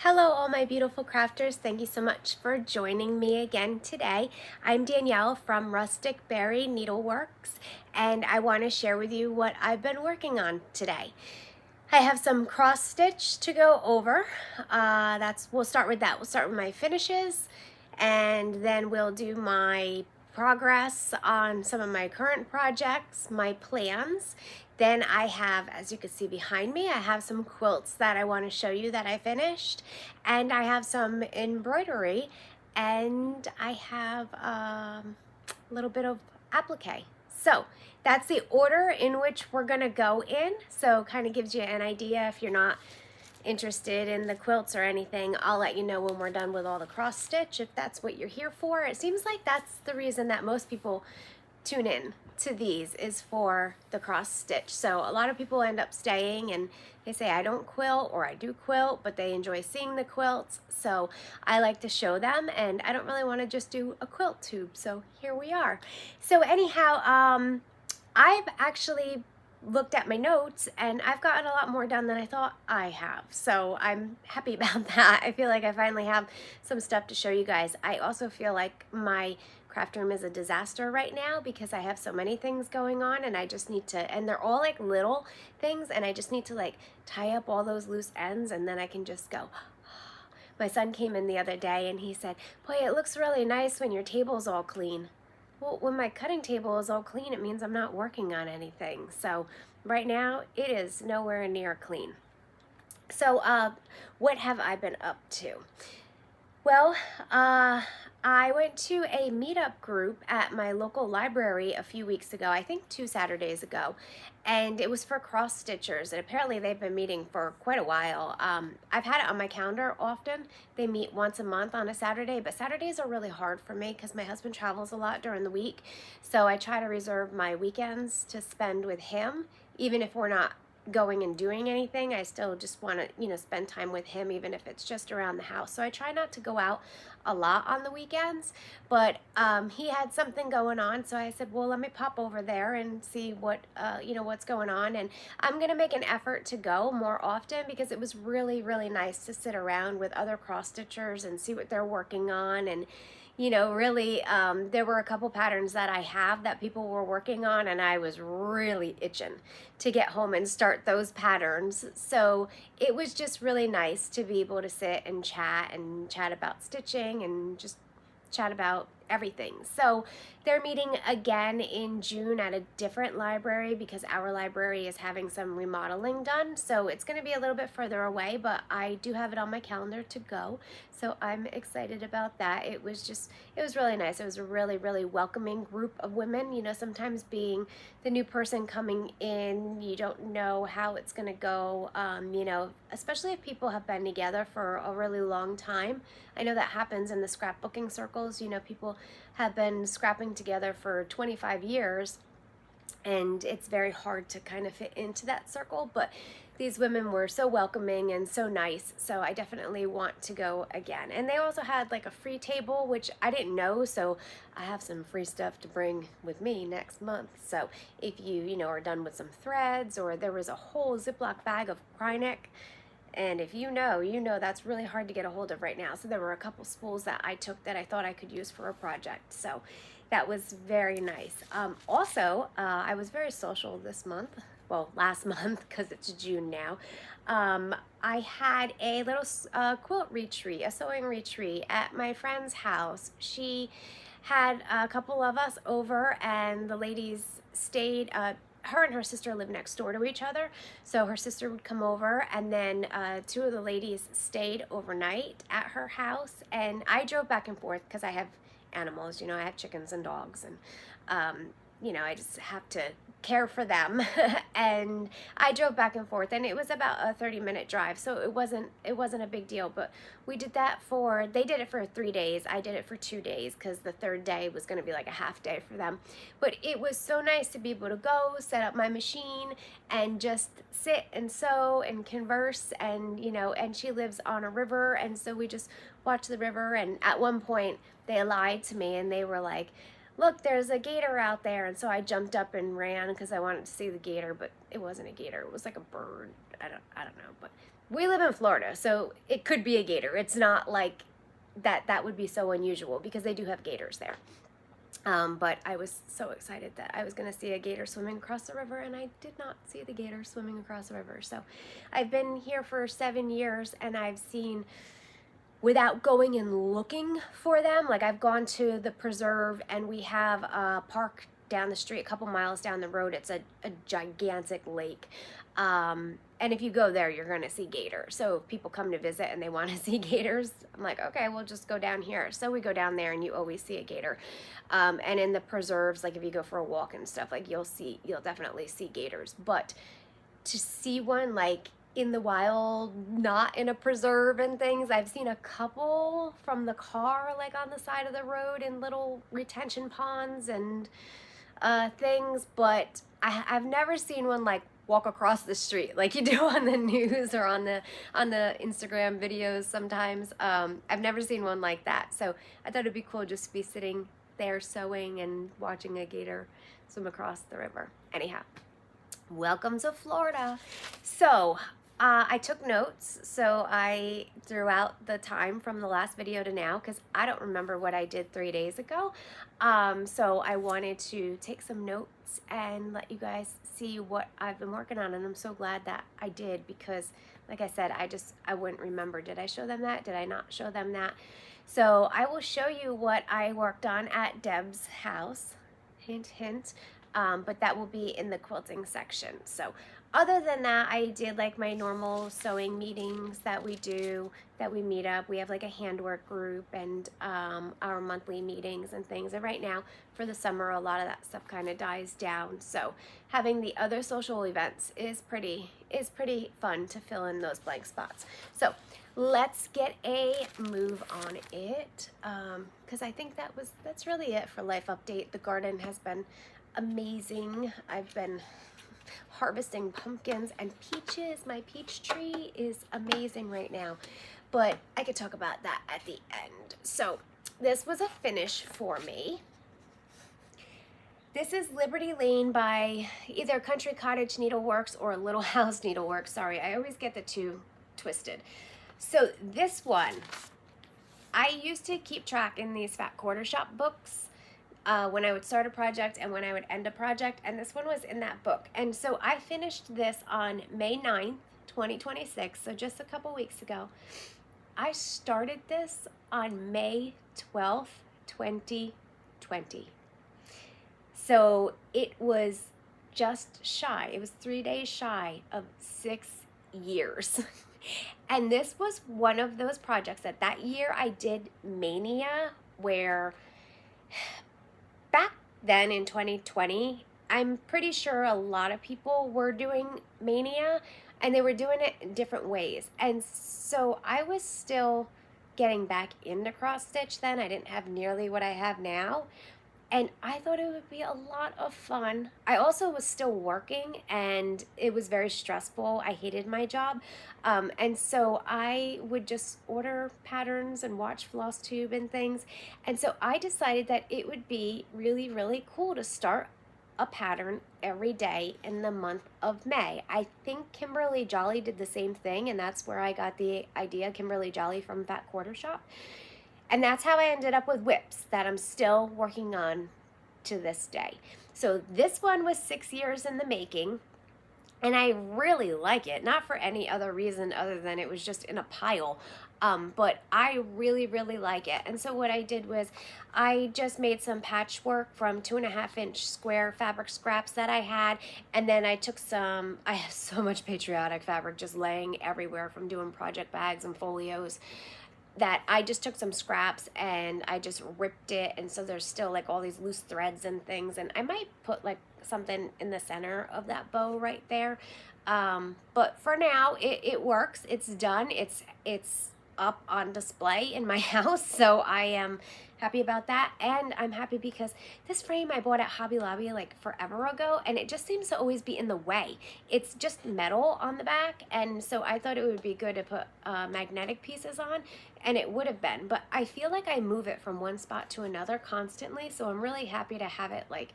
Hello all my beautiful crafters, thank you so much for joining me again today. I'm Danielle from Rustic Berry Needleworks and I want to share with you what I've been working on today. I have some cross stitch to go over. We'll start with that. We'll start with my finishes and then we'll do my progress on some of my current projects, my plans. Then I have, as you can see behind me, I have some quilts that I want to show you that I finished, and I have some embroidery, and I have a little bit of applique. So that's the order in which we're gonna go in. So kind of gives you an idea. If you're not interested in the quilts or anything, I'll let you know when we're done with all the cross stitch if that's what you're here for. It seems like that's the reason that most people tune in to these, is for the cross stitch. So a lot of people end up staying and they say I don't quilt or I do quilt, but they enjoy seeing the quilts. So I like to show them, and I don't really want to just do a quilt tube. So here we are. So anyhow, I've actually looked at my notes and I've gotten a lot more done than I thought I have. So I'm happy about that. I feel like I finally have some stuff to show you guys. I also feel like my craft room is a disaster right now because I have so many things going on, and I just need to, and they're all like little things, and I just need to like tie up all those loose ends, and then I can just go. My son came in the other day and he said, "Boy, it looks really nice when your table's all clean." Well, when my cutting table is all clean, it means I'm not working on anything. So right now it is nowhere near clean. So what have I been up to? Well, I went to a meetup group at my local library a few weeks ago, I think 2 Saturdays ago, and it was for cross stitchers, and apparently they've been meeting for quite a while. I've had it on my calendar often. They meet once a month on a Saturday, but Saturdays are really hard for me because my husband travels a lot during the week, so I try to reserve my weekends to spend with him. Even if we're not going and doing anything, I still just want to, spend time with him, even if it's just around the house. So I try not to go out a lot on the weekends, but he had something going on, so I said, well, let me pop over there and see what's going on. And I'm gonna make an effort to go more often because it was really, really nice to sit around with other cross stitchers and see what they're working on. And really, there were a couple patterns that I have that people were working on, and I was really itching to get home and start those patterns. So it was just really nice to be able to sit and chat about stitching and just chat about everything. So they're meeting again in June at a different library because our library is having some remodeling done. So it's going to be a little bit further away, but I do have it on my calendar to go. So I'm excited about that. It was really nice. It was a really, really welcoming group of women. Sometimes being the new person coming in, you don't know how it's going to go, especially if people have been together for a really long time. I know that happens in the scrapbooking circles. People have been scrapping together for 25 years, and it's very hard to kind of fit into that circle, but these women were so welcoming and so nice, so I definitely want to go again. And they also had like a free table, which I didn't know, so I have some free stuff to bring with me next month. So if you are done with some threads, or there was a whole Ziploc bag of Krynic, and if you know that's really hard to get a hold of right now. So there were a couple spools that I took that I thought I could use for a project. So that was very nice. Also, I was very social this month. Well, last month, because it's June now. I had a little quilt retreat, a sewing retreat at my friend's house. She had a couple of us over, and the ladies stayed. Her and her sister live next door to each other, so her sister would come over, and then 2 of the ladies stayed overnight at her house, and I drove back and forth because I have animals. I have chickens and dogs, and I just have to care for them. And I drove back and forth, and it was about a 30-minute drive, so it wasn't a big deal. But we did that they did it for 3 days. I did it for 2 days because the third day was going to be like a half day for them. But it was so nice to be able to go set up my machine and just sit and sew and converse. And and she lives on a river, and so we just watched the river. And at one point they lied to me and they were like, look, there's a gator out there. And so I jumped up and ran because I wanted to see the gator, but it wasn't a gator. It was like a bird. I don't know, but we live in Florida, so it could be a gator. It's not like that would be so unusual because they do have gators there. But I was so excited that I was going to see a gator swimming across the river, and I did not see the gator swimming across the river. So I've been here for 7 years, and I've seen, without going and looking for them, like I've gone to the preserve, and we have a park down the street, a couple miles down the road. It's a gigantic lake. And if you go there, you're going to see gators. So if people come to visit and they want to see gators, I'm like, okay, we'll just go down here. So we go down there, and you always see a gator. And in the preserves, like if you go for a walk and stuff, like you'll definitely see gators. But to see one like in the wild, not in a preserve and things, I've seen a couple from the car, like on the side of the road in little retention ponds and things, but I've never seen one like walk across the street like you do on the news or on the Instagram videos sometimes. I've never seen one like that, so I thought it'd be cool just to be sitting there sewing and watching a gator swim across the river. Anyhow, welcome to Florida. So I took notes, so I threw out the time from the last video to now because I don't remember what I did 3 days ago. So I wanted to take some notes and let you guys see what I've been working on, and I'm so glad that I did because, like I said, I wouldn't remember. Did I show them that? Did I not show them that? So I will show you what I worked on at Deb's house. Hint, hint. But that will be in the quilting section. So other than that, I did like my normal sewing meetings that we do, that we meet up. We have like a handwork group and our monthly meetings and things. And right now for the summer, a lot of that stuff kind of dies down. So having the other social events is pretty fun to fill in those blank spots. So let's get a move on it, because I think that's really it for Life Update. The garden has been amazing. I've been harvesting pumpkins and peaches. My peach tree is amazing right now, but I could talk about that at the end. So this was a finish for me. This is Liberty Lane by either Country Cottage Needleworks or Little House Needleworks. Sorry, I always get the two twisted. So this one, I used to keep track in these Fat Quarter Shop books when I would start a project and when I would end a project, and this one was in that book. And so I finished this on May 9th, 2026, so just a couple weeks ago. I started this on May 12th, 2020. So it was just shy, it was 3 days shy of 6 years. And this was one of those projects that year I did Mania, where back then in 2020, I'm pretty sure a lot of people were doing Mania, and they were doing it in different ways. And so I was still getting back into cross stitch then. I didn't have nearly what I have now. And I thought it would be a lot of fun. I also was still working, and it was very stressful. I hated my job. And so I would just order patterns and watch FlossTube and things. And so I decided that it would be really, really cool to start a pattern every day in the month of May. I think Kimberly Jolly did the same thing, and that's where I got the idea, Kimberly Jolly from Fat Quarter Shop. And that's how I ended up with whips that I'm still working on to this day. So this one was 6 years in the making, and I really like it. Not for any other reason other than it was just in a pile, but I really, really like it. And so what I did was I just made some patchwork from 2.5-inch square fabric scraps that I had, and then I took some, I have so much patriotic fabric just laying everywhere from doing project bags and folios, that I just took some scraps and I just ripped it, and so there's still like all these loose threads and things, and I might put like something in the center of that bow right there, but for now it works. It's done. It's up on display in my house, so I am happy about that. And I'm happy because this frame I bought at Hobby Lobby like forever ago, and it just seems to always be in the way. It's just metal on the back, and so I thought it would be good to put magnetic pieces on, and it would have been, but I feel like I move it from one spot to another constantly, so I'm really happy to have it like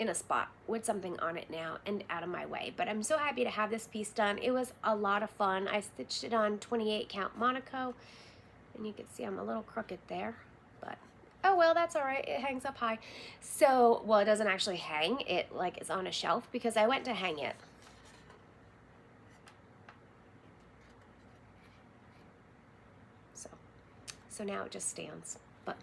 in a spot with something on it now and out of my way. But I'm so happy to have this piece done. It was a lot of fun. I stitched it on 28 count Monaco, and you can see I'm a little crooked there, but oh well, that's all right. It hangs up high. So, well, it doesn't actually hang. It like is on a shelf because I went to hang it. So now it just stands. But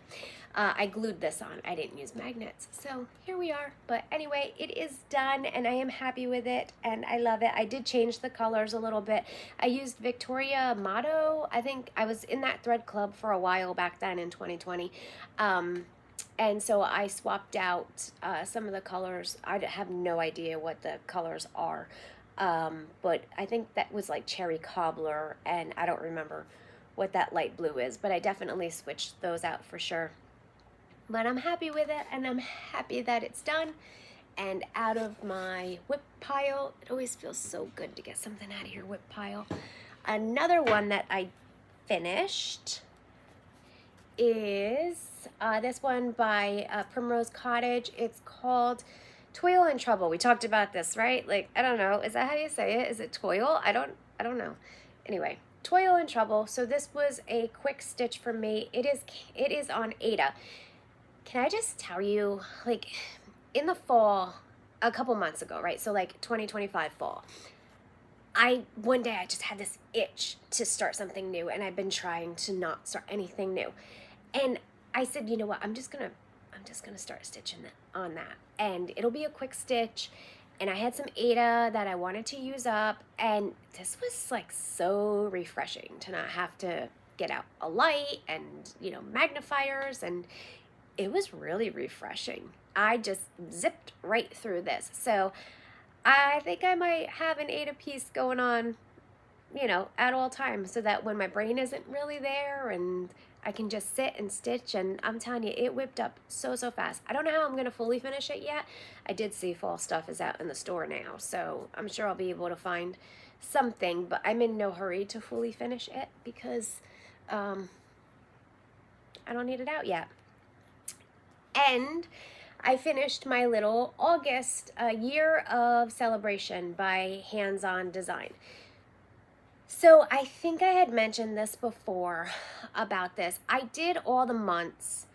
I glued this on. I didn't use magnets. So here we are. But anyway, it is done and I am happy with it and I love it. I did change the colors a little bit. I used Victoria Motto. I think I was in that thread club for a while back then in 2020. And so I swapped out some of the colors. I have no idea what the colors are. But I think that was like Cherry Cobbler and I don't remember what that light blue is, but I definitely switched those out for sure. But I'm happy with it and I'm happy that it's done and out of my whip pile. It always feels so good to get something out of your whip pile. Another one that I finished is this one by Primrose Cottage. It's called Toil and Trouble. We talked about this, right? Like, I don't know. Is that how you say it? Is it toil? I don't know. Anyway, Toil and Trouble. So this was a quick stitch for me. It is on Aida. Can I just tell you, like, in the fall, a couple months ago, right? So like 2025 fall, one day I just had this itch to start something new, and I've been trying to not start anything new. And I said, you know what? I'm just gonna start stitching on that, and it'll be a quick stitch. And I had some Aida that I wanted to use up, and this was like so refreshing to not have to get out a light and, you know, magnifiers, and it was really refreshing. I just zipped right through this. So I think I might have an Aida piece going on, you know, at all times, so that when my brain isn't really there and I can just sit and stitch, and I'm telling you, it whipped up so fast. I don't know how I'm going to fully finish it yet. I did see fall stuff is out in the store now, so I'm sure I'll be able to find something, but I'm in no hurry to fully finish it because I don't need it out yet. And I finished my little August year of celebration by Hands On Design. So I think I had mentioned this before about this. I did all the months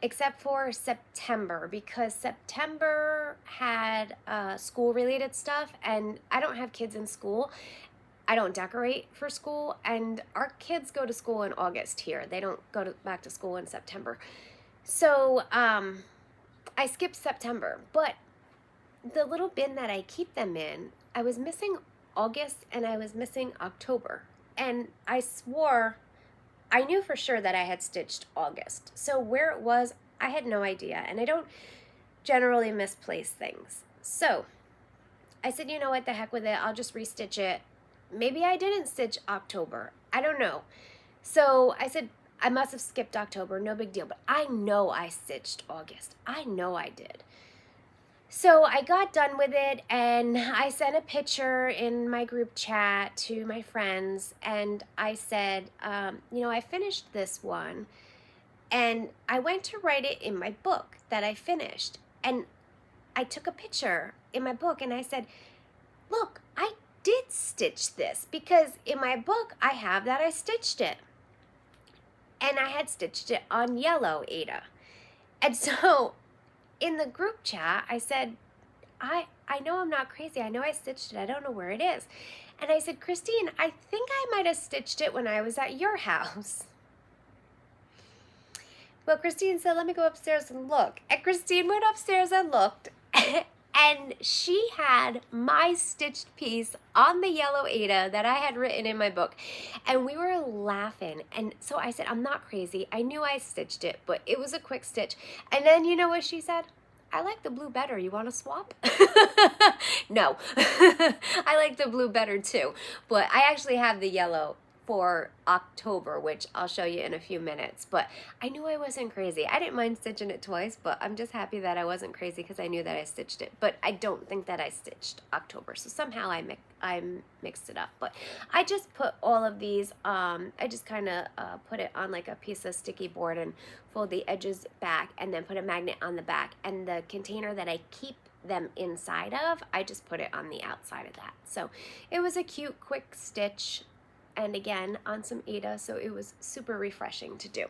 except for September because September had school-related stuff, and I don't have kids in school. I don't decorate for school, and our kids go to school in August here. They don't go back to school in September. So I skipped September, but the little bin that I keep them in, I was missing August and I was missing October, and I swore I knew for sure that I had stitched August. So where it was, I had no idea, and I don't generally misplace things. So I said, you know what, the heck with it, I'll just restitch it. Maybe I didn't stitch October, I don't know. So I said I must have skipped October, no big deal, but I know I stitched August. I know I did. So I got done with it, and I sent a picture in my group chat to my friends, and I said, you know, I finished this one, and I went to write it in my book that I finished, and I took a picture in my book, and I said, look, I did stitch this, because in my book I have that I stitched it, and I had stitched it on yellow Aida. And so in the group chat, I said, I know I'm not crazy. I know I stitched it. I don't know where it is. And I said, Christine, I think I might have stitched it when I was at your house. Well, Christine said, let me go upstairs and look. And Christine went upstairs and looked, and she had my stitched piece on the yellow Aida that I had written in my book. And we were laughing. And so I said, I'm not crazy. I knew I stitched it, but it was a quick stitch. And then you know what she said? I like the blue better. You want to swap? No. I like the blue better too. But I actually have the yellow for October, which I'll show you in a few minutes. But I knew I wasn't crazy. I didn't mind stitching it twice, but I'm just happy that I wasn't crazy because I knew that I stitched it. But I don't think that I stitched October, so somehow I mixed it up. But I just put all of these, I just kind of put it on like a piece of sticky board and fold the edges back, and then put a magnet on the back. And the container that I keep them inside of. I just put it on the outside of that. So it was a cute, quick stitch, and again, on some Aida, so it was super refreshing to do.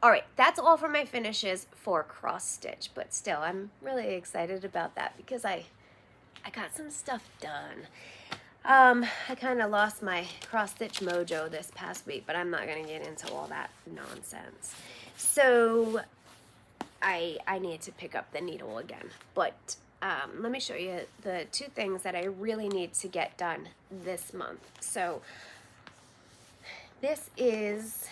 All right, that's all for my finishes for cross stitch, but still, I'm really excited about that because I got some stuff done. I kind of lost my cross stitch mojo this past week, but I'm not going to get into all that nonsense. So I need to pick up the needle again, but let me show you the two things that I really need to get done this month. So this is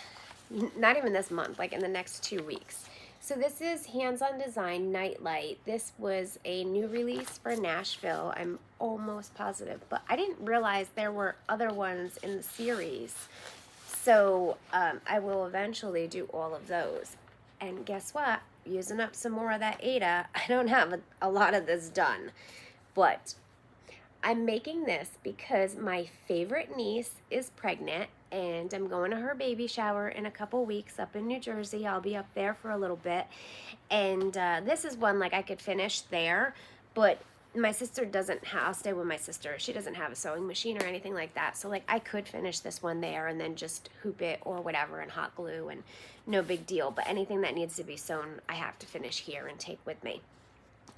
not even this month, like in the next 2 weeks. So this is Hands On Design Nightlight. This was a new release for Nashville, I'm almost positive, but I didn't realize there were other ones in the series. So I will eventually do all of those. And guess what? Using up some more of that Aida, I don't have a lot of this done, but I'm making this because my favorite niece is pregnant and I'm going to her baby shower in a couple weeks up in New Jersey. I'll be up there for a little bit, and this is one like I could finish there, but my sister doesn't have, I'll stay with my sister. She doesn't have a sewing machine or anything like that, so like I could finish this one there and then just hoop it or whatever and hot glue, and no big deal, but anything that needs to be sewn I have to finish here and take with me.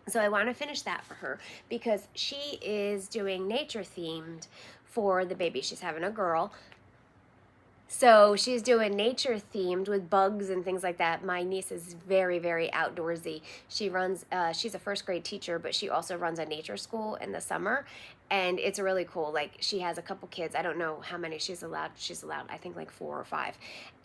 So I want to finish that for her because she is doing nature themed for the baby. She's having a girl. So she's doing nature themed with bugs and things like that. My niece is very, very outdoorsy. She runs, she's a first grade teacher, but she also runs a nature school in the summer. And it's really cool. Like, she has a couple kids. I don't know how many she's allowed. She's allowed, I think, like 4 or 5.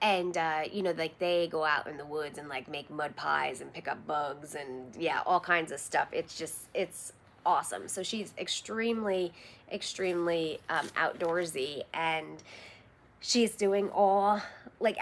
And, you know, like, they go out in the woods and, like, make mud pies and pick up bugs and, yeah, all kinds of stuff. It's just, it's awesome. So she's extremely, extremely outdoorsy, and she's doing all, like,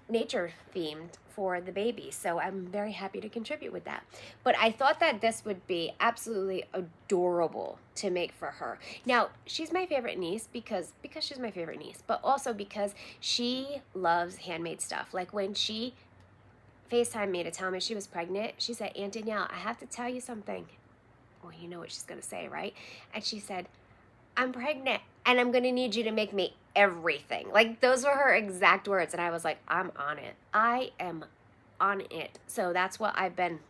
nature themed for the baby, so I'm very happy to contribute with that. But I thought that this would be absolutely adorable to make for her. Now, she's my favorite niece because she's my favorite niece, but also because she loves handmade stuff. Like, when she FaceTimed me to tell me she was pregnant, she said, "Aunt Danielle, I have to tell you something." Well, you know what she's gonna say, right? And she said, "I'm pregnant and I'm gonna need you to make me everything." Like, those were her exact words, and I was like, I'm on it. I am on it. So that's what I've been,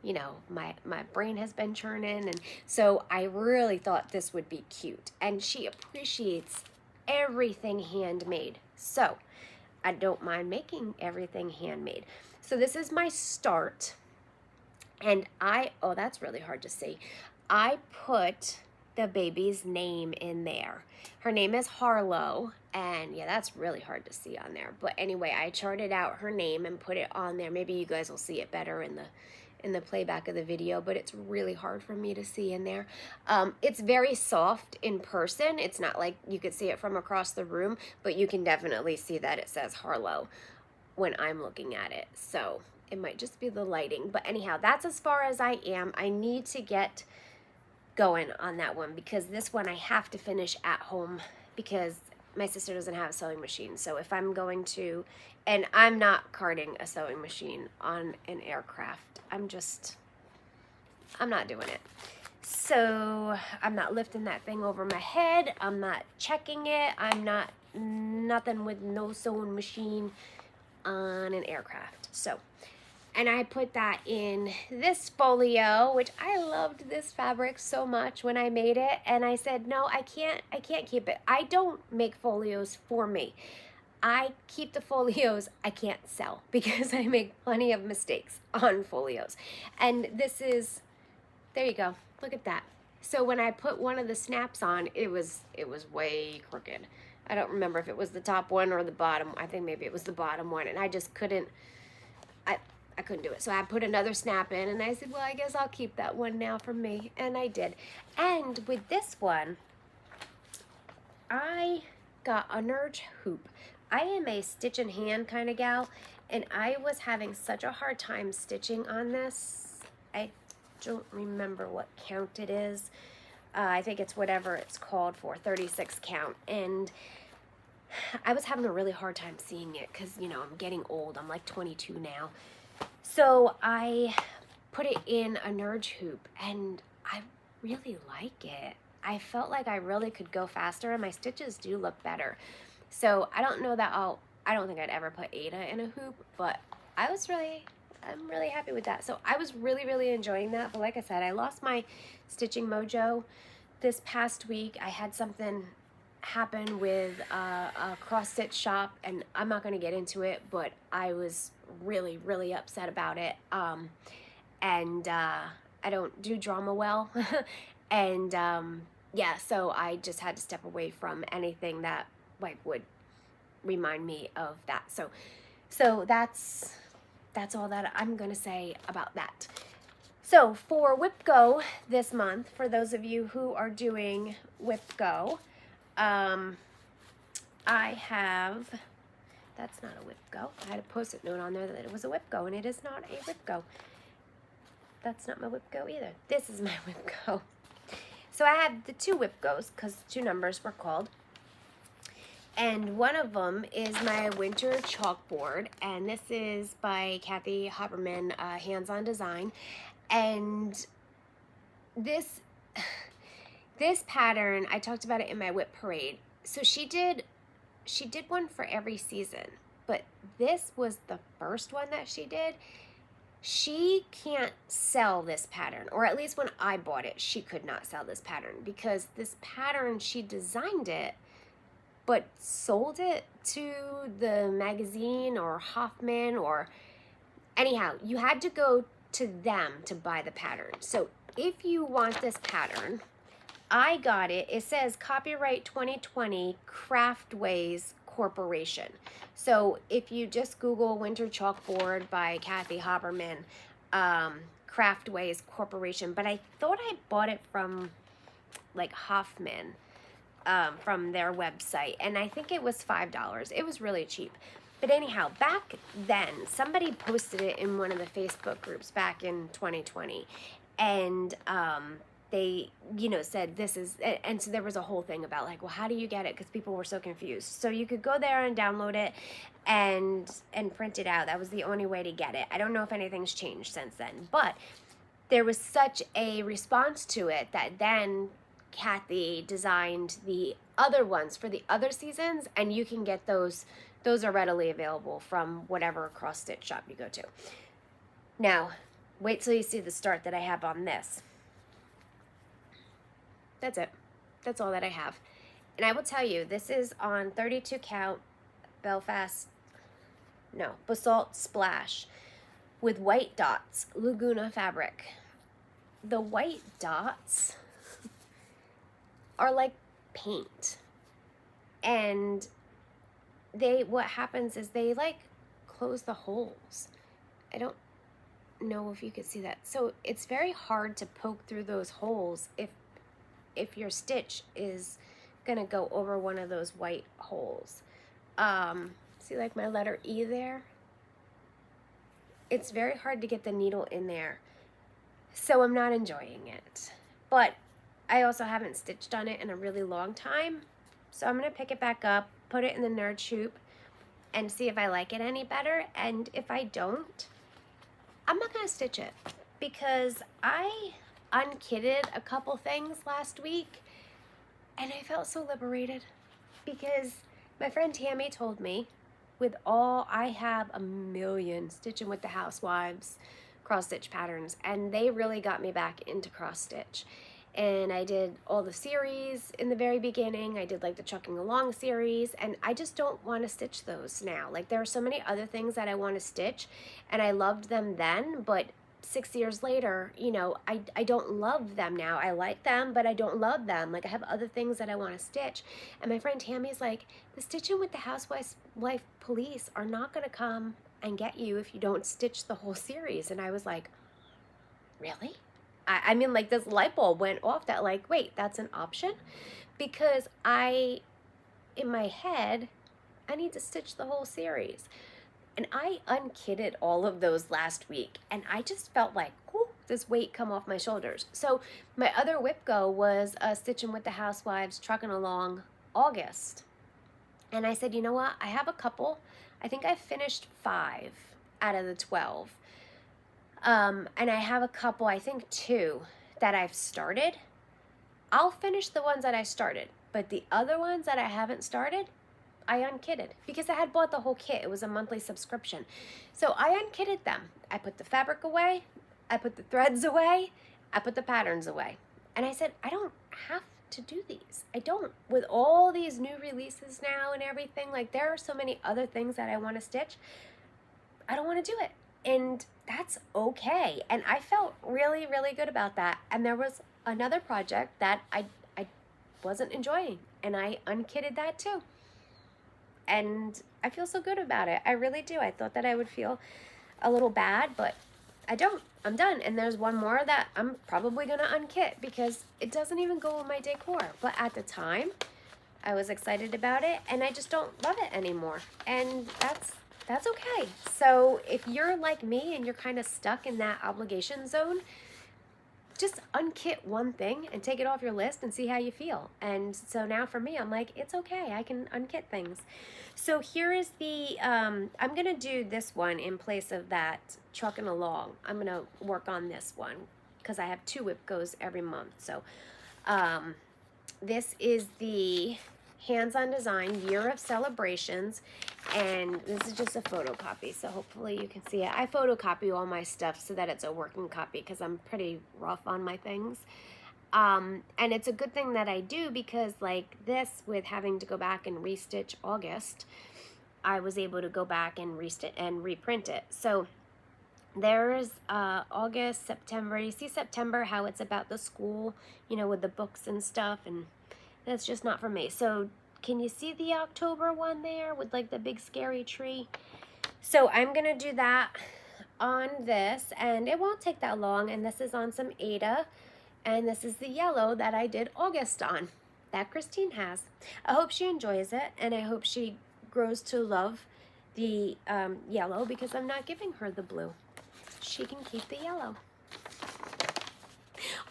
you know, my brain has been churning, and so I really thought this would be cute. And she appreciates everything handmade, so I don't mind making everything handmade. So this is my start, and oh, that's really hard to see. I put the baby's name in there. Her name is Harlow, and yeah, that's really hard to see on there. But anyway, I charted out her name and put it on there. Maybe you guys will see it better in the playback of the video, but it's really hard for me to see in there. It's very soft in person. It's not like you could see it from across the room, but you can definitely see that it says Harlow when I'm looking at it. So it might just be the lighting. But anyhow, that's as far as I am. I need to get going on that one because this one I have to finish at home because my sister doesn't have a sewing machine. So if I'm going to, and I'm not carting a sewing machine on an aircraft, I'm not doing it. So I'm not lifting that thing over my head. I'm not checking it. I'm not, nothing with no sewing machine on an aircraft. So, and I put that in this folio, which I loved this fabric so much when I made it. And I said, no, I can't keep it. I don't make folios for me. I keep the folios I can't sell because I make plenty of mistakes on folios. And this is, there you go. Look at that. So when I put one of the snaps on, it was way crooked. I don't remember if it was the top one or the bottom. I think maybe it was the bottom one. And I just couldn't, I couldn't do it. So I put another snap in, and I said, well, I guess I'll keep that one now for me. And I did. And with this one, I got a Nerge hoop. I am a stitch in hand kind of gal, and I was having such a hard time stitching on this. I don't remember what count it is. I think it's whatever it's called for, 36 count. And I was having a really hard time seeing it because, you know, I'm getting old. I'm like 22 now. So I put it in a Nerge hoop, and I really like it. I felt like I really could go faster, and my stitches do look better. So I don't know that I don't think I'd ever put Ada in a hoop, but I'm really happy with that. So I was really enjoying that. But like I said, I lost my stitching mojo this past week. I had something happen with a cross stitch shop, and I'm not going to get into it, but I was really upset about it. And I don't do drama well. And yeah, so I just had to step away from anything that like would remind me of that. So that's all that I'm gonna say about that. So for Whip Go this month, for those of you who are doing Whip Go, I have, that's not a Whip Go. I had a post-it note on there that it was a Whip Go, and it is not a Whip Go. That's not my Whip Go either. This is my Whip Go. So I had the two Whip Goes because two numbers were called. And one of them is my winter chalkboard, and this is by Kathy Haberman, Hands-On Design. And this pattern, I talked about it in my whip parade. So she did one for every season, but this was the first one that she did. She can't sell this pattern, or at least when I bought it, she could not sell this pattern, because this pattern, she designed it, but sold it to the magazine or Hoffman, or anyhow, you had to go to them to buy the pattern. So if you want this pattern, I got it. It says copyright 2020 Craftways Corporation. So if you just Google Winter Chalkboard by Kathy Haberman, Craftways Corporation, but I thought I bought it from like Hoffman, from their website, and I think it was $5. It was really cheap. But anyhow, back then, somebody posted it in one of the Facebook groups back in 2020, and they, you know, said this is, and so there was a whole thing about like, well, how do you get it? Because people were so confused. So you could go there and download it and print it out. That was the only way to get it. I don't know if anything's changed since then, but there was such a response to it that then Kathy designed the other ones for the other seasons, and you can get those. Those are readily available from whatever cross stitch shop you go to. Now, wait till you see the start that I have on this. That's it. That's all that I have. And I will tell you, this is on 32 count basalt splash with white dots, Laguna fabric. The white dots are like paint, and what happens is they like close the holes. I don't know if you could see that. So it's very hard to poke through those holes if your stitch is gonna go over one of those white holes. See like my letter E there? It's very hard to get the needle in there. So I'm not enjoying it. But I also haven't stitched on it in a really long time. So I'm gonna pick it back up, put it in the Nerge hoop, and see if I like it any better. And if I don't, I'm not gonna stitch it, because I unkitted a couple things last week and I felt so liberated, because my friend Tammy told me, I have a million Stitching with the Housewives cross stitch patterns, and they really got me back into cross stitch. And I did all the series in the very beginning. I did like the Chucking Along series, and I just don't want to stitch those now. Like there are so many other things that I want to stitch, and I loved them then, but 6 years later, you know, I don't love them now. I like them, but I don't love them. Like I have other things that I want to stitch. And my friend Tammy's like, the Stitching with the Housewife police are not going to come and get you if you don't stitch the whole series. And I was like, really? I mean, like this light bulb went off that like, wait, that's an option? Because in my head, I need to stitch the whole series. And I unkitted all of those last week, and I just felt like, ooh, this weight come off my shoulders. So my other whip go was Stitching with the Housewives, Trucking Along, August. And I said, you know what? I have a couple. I think I finished 5 out of the 12. And I have a couple, I think 2, that I've started. I'll finish the ones that I started, but the other ones that I haven't started, I unkitted because I had bought the whole kit. It was a monthly subscription. So I unkitted them. I put the fabric away, I put the threads away, I put the patterns away. And I said, I don't have to do these. I don't. With all these new releases now and everything, like there are so many other things that I want to stitch. I don't want to do it. And that's okay. And I felt really, really good about that. And there was another project that I wasn't enjoying, and I unkitted that too. And I feel so good about it. I really do. I thought that I would feel a little bad, but I don't. I'm done. And there's one more that I'm probably going to unkit because it doesn't even go with my decor. But at the time, I was excited about it, and I just don't love it anymore. And that's okay. So if you're like me and you're kind of stuck in that obligation zone, just unkit one thing and take it off your list and see how you feel. And so now for me, I'm like, it's okay. I can unkit things. So here is the, I'm going to do this one in place of that trucking along. I'm going to work on this one because I have 2 whip goes every month. So this is the Hands-on Design Year of Celebrations, and this is just a photocopy, so hopefully you can see it. I photocopy all my stuff so that it's a working copy because I'm pretty rough on my things. And it's a good thing that I do because like this, with having to go back and restitch August, I was able to go back and restitch and reprint it. So there's August, September. You see September, how it's about the school, you know, with the books and stuff, and that's just not for me. So can you see the October one there with like the big scary tree? So I'm going to do that on this, and it won't take that long. And this is on some Ada, and this is the yellow that I did August on that Christine has. I hope she enjoys it, and I hope she grows to love the yellow because I'm not giving her the blue. She can keep the yellow.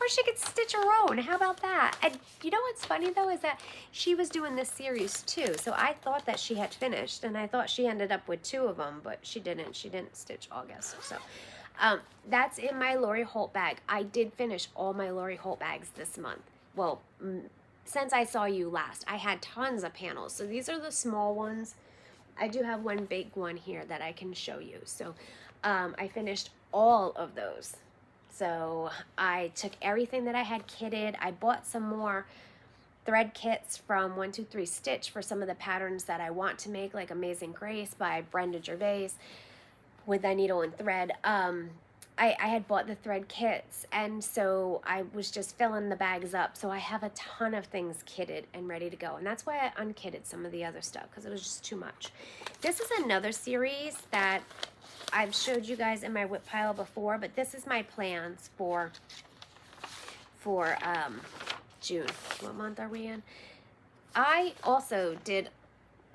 Or she could stitch her own. How about that? And you know what's funny though is that she was doing this series too. So I thought that she had finished, and I thought she ended up with 2 of them, but she didn't. She didn't stitch August. So that's in my Lori Holt bag. I did finish all my Lori Holt bags this month. Well, since I saw you last, I had tons of panels. So these are the small ones. I do have one big one here that I can show you. So I finished all of those. So I took everything that I had kitted. I bought some more thread kits from 123 Stitch for some of the patterns that I want to make, like Amazing Grace by Brenda Gervais with that needle and thread. I had bought the thread kits, and so I was just filling the bags up. So I have a ton of things kitted and ready to go, and that's why I unkitted some of the other stuff because it was just too much. This is another series that I've showed you guys in my whip pile before, but this is my plans for June. What month are we in? I also did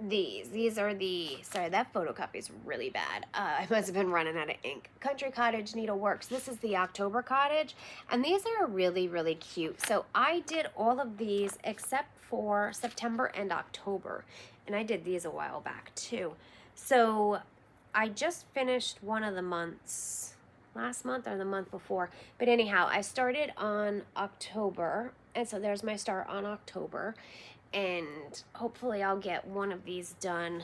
these. These are the, sorry, that photocopy is really bad. I must have been running out of ink. Country Cottage Needleworks. This is the October Cottage, and these are really, really cute. So I did all of these except for September and October, and I did these a while back too. So I just finished one of the months, last month or the month before. But anyhow, I started on October, and so there's my start on October. And hopefully I'll get one of these done.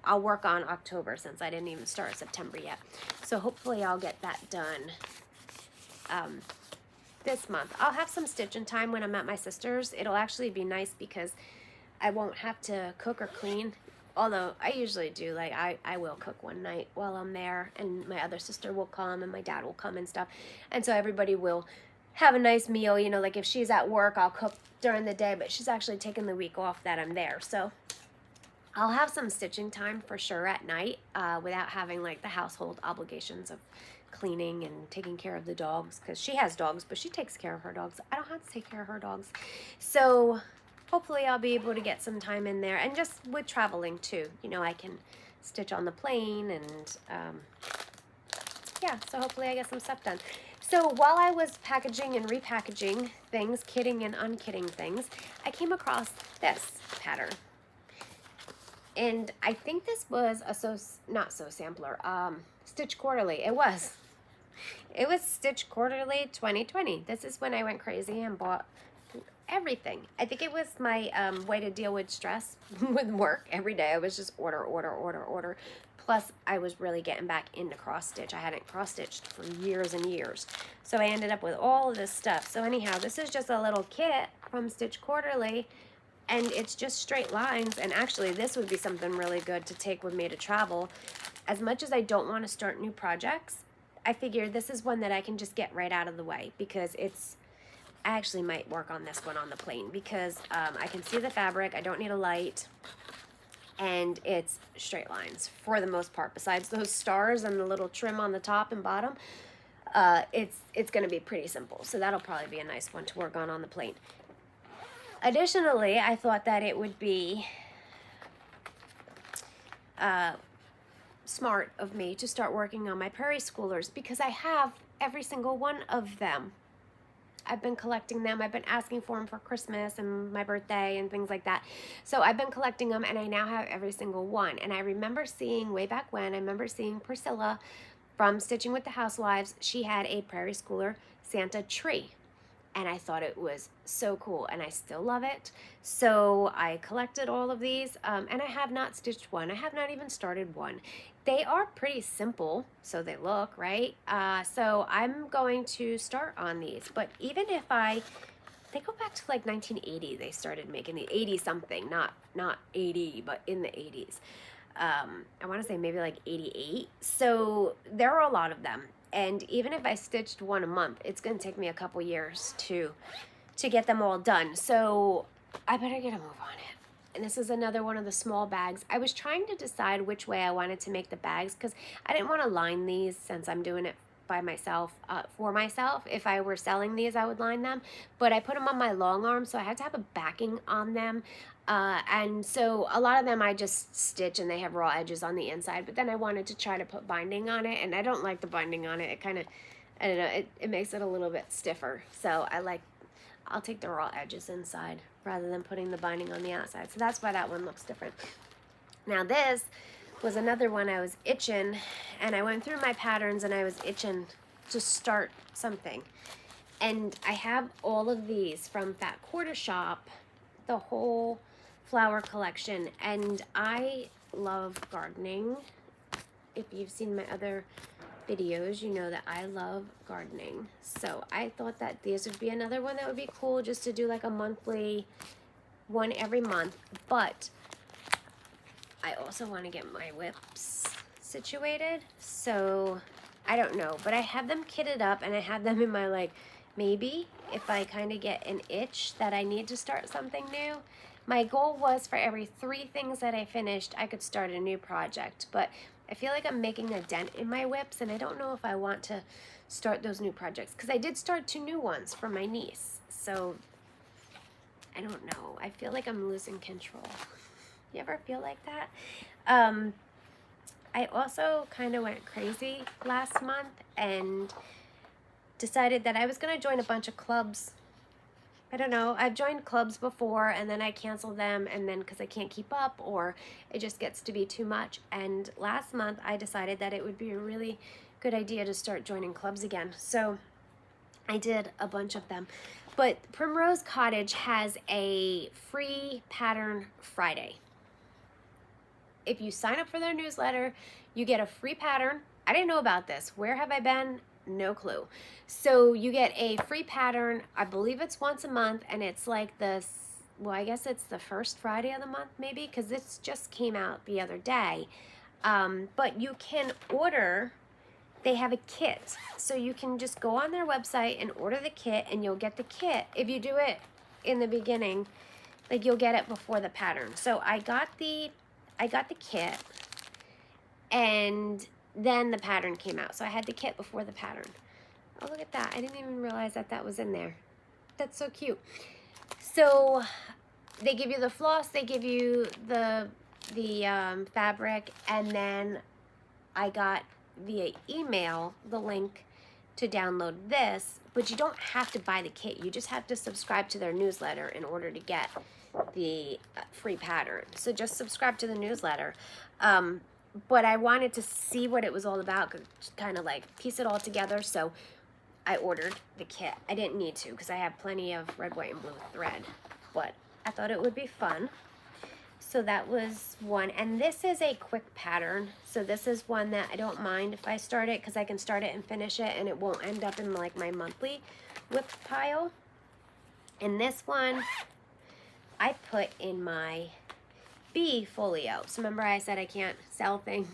I'll work on October since I didn't even start September yet. So hopefully I'll get that done this month. I'll have some stitching time when I'm at my sister's. It'll actually be nice because I won't have to cook or clean. Although I usually do, like I will cook one night while I'm there, and my other sister will come and my dad will come and stuff. And so everybody will have a nice meal, you know, like if she's at work, I'll cook during the day, but she's actually taking the week off that I'm there. So I'll have some stitching time for sure at night without having like the household obligations of cleaning and taking care of the dogs, because she has dogs, but she takes care of her dogs. I don't have to take care of her dogs. So hopefully I'll be able to get some time in there, and just with traveling too, you know, I can stitch on the plane, and yeah, so hopefully I get some stuff done. So while I was packaging and repackaging things, kitting and unkitting things, I came across this pattern. And I think this was a Stitch Quarterly. It was. It was Stitch Quarterly 2020. This is when I went crazy and bought everything. I think it was my way to deal with stress with work. Every day I was just order. Plus, I was really getting back into cross stitch. I hadn't cross stitched for years and years. So I ended up with all of this stuff. So anyhow, this is just a little kit from Stitch Quarterly, and it's just straight lines. And actually, this would be something really good to take with me to travel. As much as I don't want to start new projects, I figure this is one that I can just get right out of the way, because it's, I actually might work on this one on the plane, because I can see the fabric, I don't need a light, and it's straight lines for the most part. Besides those stars and the little trim on the top and bottom, it's going to be pretty simple. So that'll probably be a nice one to work on the plane. Additionally, I thought that it would be smart of me to start working on my Prairie Schoolers, because I have every single one of them. I've been collecting them. I've been asking for them for Christmas and my birthday and things like that. So I've been collecting them, and I now have every single one. And I remember seeing, way back when, I remember seeing Priscilla from Stitching with the Housewives. She had a Prairie Schooler Santa tree, and I thought it was so cool, and I still love it. So I collected all of these, and I have not stitched one. I have not even started one. They are pretty simple, so they look, right? So I'm going to start on these. But even if they go back to like 1980, they started making the 80 something, not 80, but in the 80s. I want to say maybe like 88. So there are a lot of them. And even if I stitched one a month, it's going to take me a couple years to get them all done. So I better get a move on it. And this is another one of the small bags. I was trying to decide which way I wanted to make the bags, because I didn't want to line these since I'm doing it by myself, for myself. If I were selling these, I would line them. But I put them on my long arm, so I had to have a backing on them. And so a lot of them I just stitch and they have raw edges on the inside. But then I wanted to try to put binding on it, and I don't like the binding on it. It kind of, I don't know, it makes it a little bit stiffer. So I'll take the raw edges inside rather than putting the binding on the outside. So that's why that one looks different. Now this was another one I was itching, and I went through my patterns and I was itching to start something. And I have all of these from Fat Quarter Shop, the whole flower collection, and I love gardening. If you've seen my other videos, you know that I love gardening. So I thought that these would be another one that would be cool, just to do like a monthly one every month. But I also want to get my whips situated, so I don't know. But I have them kitted up, and I have them in my, like, maybe if I kind of get an itch that I need to start something new. My goal was for every 3 things that I finished, I could start a new project. But I feel like I'm making a dent in my whips, and I don't know if I want to start those new projects, because I did start 2 new ones for my niece. So I don't know. I feel like I'm losing control. You ever feel like that? I also kind of went crazy last month and decided that I was going to join a bunch of clubs. I don't know. I've joined clubs before, and then I cancel them, and then because I can't keep up, or it just gets to be too much. And last month I decided that it would be a really good idea to start joining clubs again. So I did a bunch of them. But Primrose Cottage has a free pattern Friday. If you sign up for their newsletter, you get a free pattern. I didn't know about this. Where have I been? No clue. So you get a free pattern. I believe it's once a month, and it's like this, well, I guess it's the first Friday of the month maybe, because this just came out the other day. But you can order, they have a kit. So you can just go on their website and order the kit, and you'll get the kit. If you do it in the beginning, like, you'll get it before the pattern. So I got the kit, and then the pattern came out. So I had the kit before the pattern. Oh, look at that. I didn't even realize that that was in there. That's so cute. So they give you the floss, they give you the fabric, and then I got via email the link to download this, but you don't have to buy the kit. You just have to subscribe to their newsletter in order to get the free pattern. So just subscribe to the newsletter. but I wanted to see what it was all about, kind of like piece it all together. So I ordered the kit. I didn't need to because I have plenty of red, white, and blue thread, but I thought it would be fun. So that was one, and this is a quick pattern. So this is one that I don't mind if I start it because I can start it and finish it and it won't end up in like my monthly WIP pile. And this one I put in my B folio. So remember I said I can't sell things.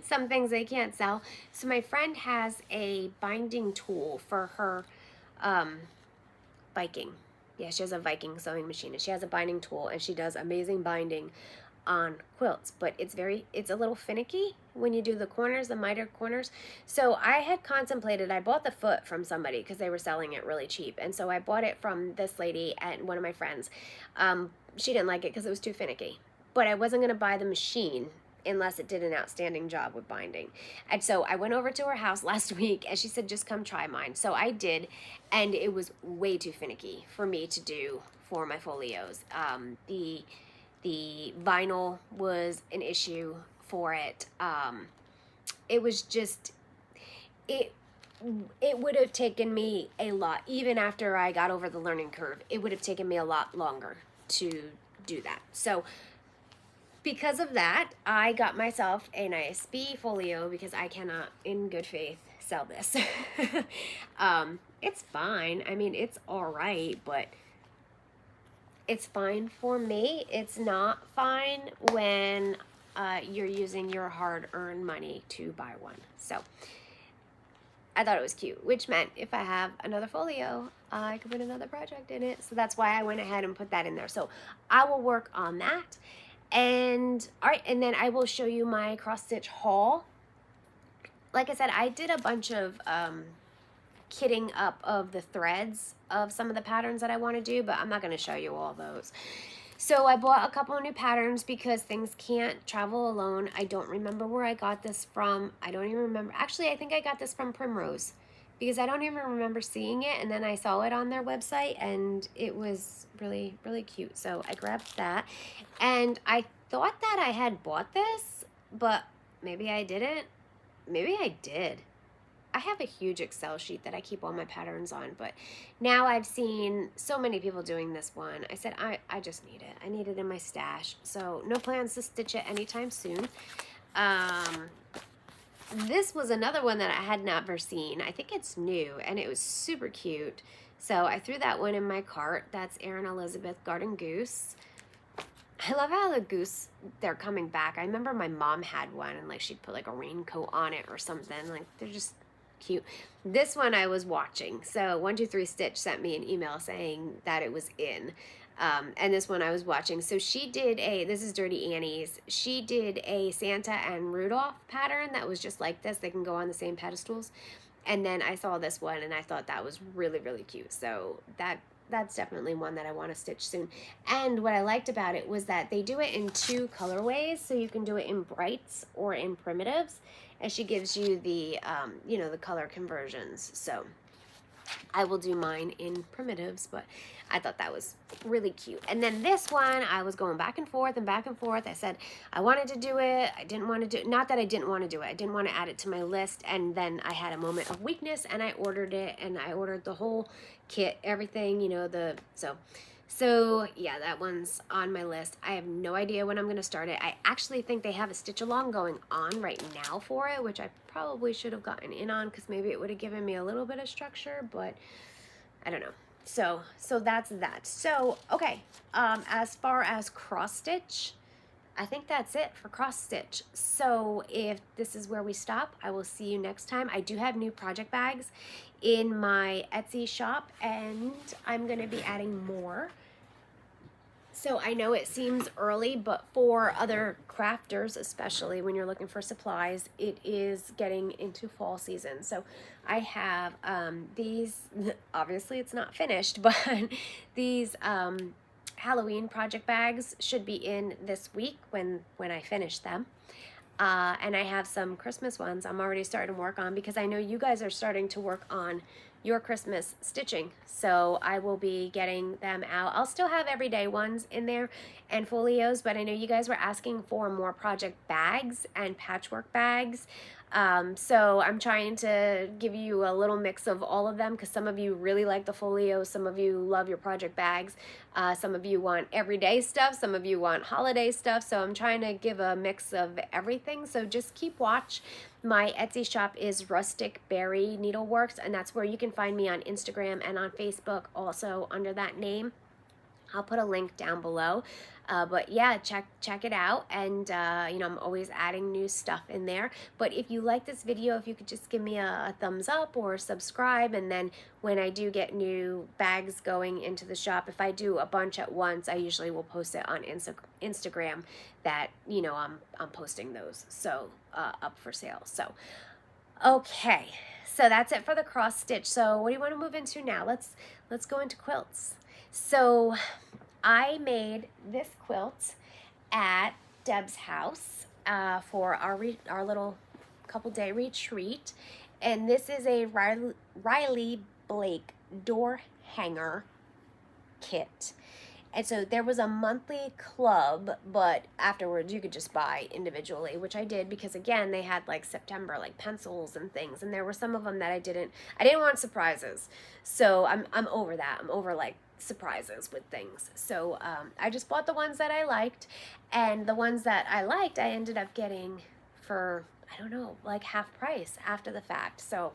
Some things I can't sell. So my friend has a binding tool for her Viking. Yeah, she has a Viking sewing machine and she has a binding tool and she does amazing binding on quilts, but it's a little finicky when you do the corners, the miter corners. So I had contemplated, I bought the foot from somebody because they were selling it really cheap. And so I bought it from this lady and one of my friends. She didn't like it because it was too finicky, but I wasn't going to buy the machine unless it did an outstanding job with binding. And so I went over to her house last week and she said, just come try mine. So I did, and it was way too finicky for me to do for my folios. The vinyl was an issue for it. It was just, it would have taken me a lot, even after I got over the learning curve, it would have taken me a lot longer to do that. So because of that, I got myself a nice B folio because I cannot, in good faith, sell this. It's fine. I mean, it's all right, but it's fine for me. It's not fine when you're using your hard-earned money to buy one. So I thought it was cute, which meant if I have another folio, I could put another project in it. So that's why I went ahead and put that in there. So I will work on that. And all right, and then I will show you my cross stitch haul. Like I said, I did a bunch of kitting up of the threads of some of the patterns that I want to do, but I'm not going to show you all those. So I bought a couple of new patterns because things can't travel alone. I don't remember where I got this from. I don't even remember. Actually, I think I got this from Primrose because I don't even remember seeing it, and then I saw it on their website and it was really, really cute. So I grabbed that, and I thought that I had bought this, but maybe I didn't. Maybe I did. I have a huge Excel sheet that I keep all my patterns on, but now I've seen so many people doing this one. I said, I just need it. I need it in my stash. So no plans to stitch it anytime soon. This was another one that I had never seen. I think it's new, and it was super cute. So I threw that one in my cart. That's Erin Elizabeth Garden Goose. I love how the goose, they're coming back. I remember my mom had one, and like she'd put like a raincoat on it or something. Like they're just cute. This one I was watching. So 123 Stitch sent me an email saying that it was in. And this one I was watching. So she did this is Dirty Annie's. She did a Santa and Rudolph pattern that was just like this. They can go on the same pedestals. And then I saw this one and I thought that was really, really cute. So that's definitely one that I want to stitch soon. And what I liked about it was that they do it in 2 colorways. So you can do it in brights or in primitives. And she gives you the, you know, the color conversions. So I will do mine in primitives, but I thought that was really cute. And then this one, I was going back and forth and back and forth. I said I wanted to do it. I didn't want to do it. Not that I didn't want to do it. I didn't want to add it to my list. And then I had a moment of weakness and I ordered it, and I ordered the whole kit, everything, you know, so yeah, that one's on my list. I have no idea when I'm going to start it. I actually think they have a stitch along going on right now for it, which I probably should have gotten in on because maybe it would have given me a little bit of structure, but I don't know. So that's that. So, okay, as far as cross stitch, I think that's it for cross stitch. So if this is where we stop, I will see you next time. I do have new project bags in my Etsy shop, and I'm going to be adding more. So I know it seems early, but for other crafters, especially when you're looking for supplies, it is getting into fall season. So I have these, obviously it's not finished, but these Halloween project bags should be in this week when I finish them. And I have some Christmas ones I'm already starting to work on because I know you guys are starting to work on your Christmas stitching. So I will be getting them out. I'll still have everyday ones in there and folios, but I know you guys were asking for more project bags and patchwork bags. So I'm trying to give you a little mix of all of them, because some of you really like the folios, some of you love your project bags, some of you want everyday stuff, some of you want holiday stuff. So I'm trying to give a mix of everything. So just keep watch. My Etsy shop is Rustic Berry Needleworks, and that's where you can find me on Instagram and on Facebook, also under that name. I'll put a link down below. But yeah, check it out, and you know, I'm always adding new stuff in there. But if you like this video, if you could just give me a thumbs up or subscribe, and then when I do get new bags going into the shop, if I do a bunch at once, I usually will post it on Instagram that, you know, I'm posting those, so up for sale. So okay, so that's it for the cross stitch. So what do you want to move into now? Let's go into quilts. So I made this quilt at Deb's house for our little couple day retreat, and this is a Riley Blake door hanger kit. And so there was a monthly club, but afterwards you could just buy individually, which I did, because again, they had like September, like pencils and things, and there were some of them that I didn't want surprises. So I'm over that. I'm over like surprises with things. So I just bought the ones that I liked, and the ones that I liked I ended up getting for, I don't know, like half price after the fact. So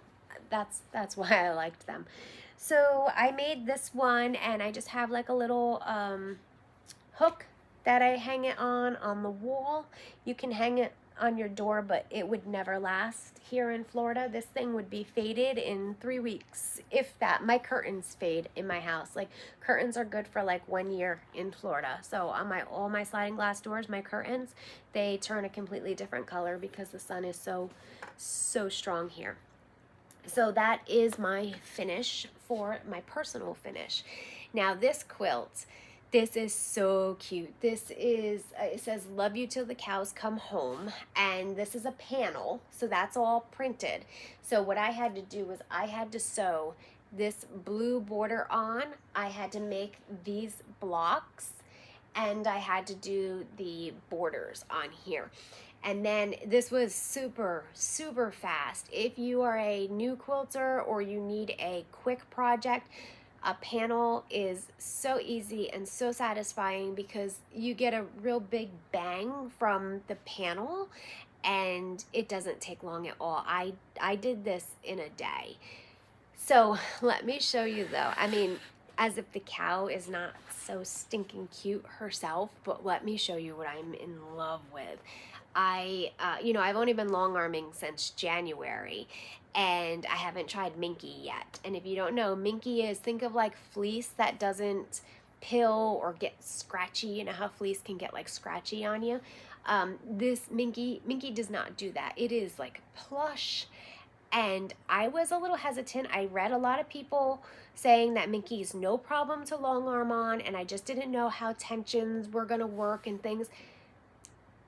that's why I liked them. So I made this one, and I just have like a little hook that I hang it on the wall. You can hang it on your door, but it would never last here in Florida. This thing would be faded in 3 weeks, if that. My curtains fade in my house. Like, curtains are good for like 1 year in Florida. So on all my sliding glass doors, my curtains, they turn a completely different color because the sun is so strong here. So that is my finish for my personal finish. Now this quilt, this is so cute. This is, it says, love you till the cows come home. And this is a panel, so that's all printed. So what I had to do was I had to sew this blue border on. I had to make these blocks, and I had to do the borders on here. And then this was super fast. If you are a new quilter or you need a quick project, a panel is so easy and so satisfying, because you get a real big bang from the panel, and it doesn't take long at all. I did this in a day. So let me show you though. I mean, as if the cow is not so stinking cute herself, but let me show you what I'm in love with. You know, I've only been long arming since January, and I haven't tried Minky yet. And if you don't know, Minky is, think of like fleece that doesn't pill or get scratchy. You know how fleece can get like scratchy on you? This Minky does not do that. It is like plush. And I was a little hesitant. I read a lot of people saying that Minky is no problem to long arm on, and I just didn't know how tensions were gonna work and things.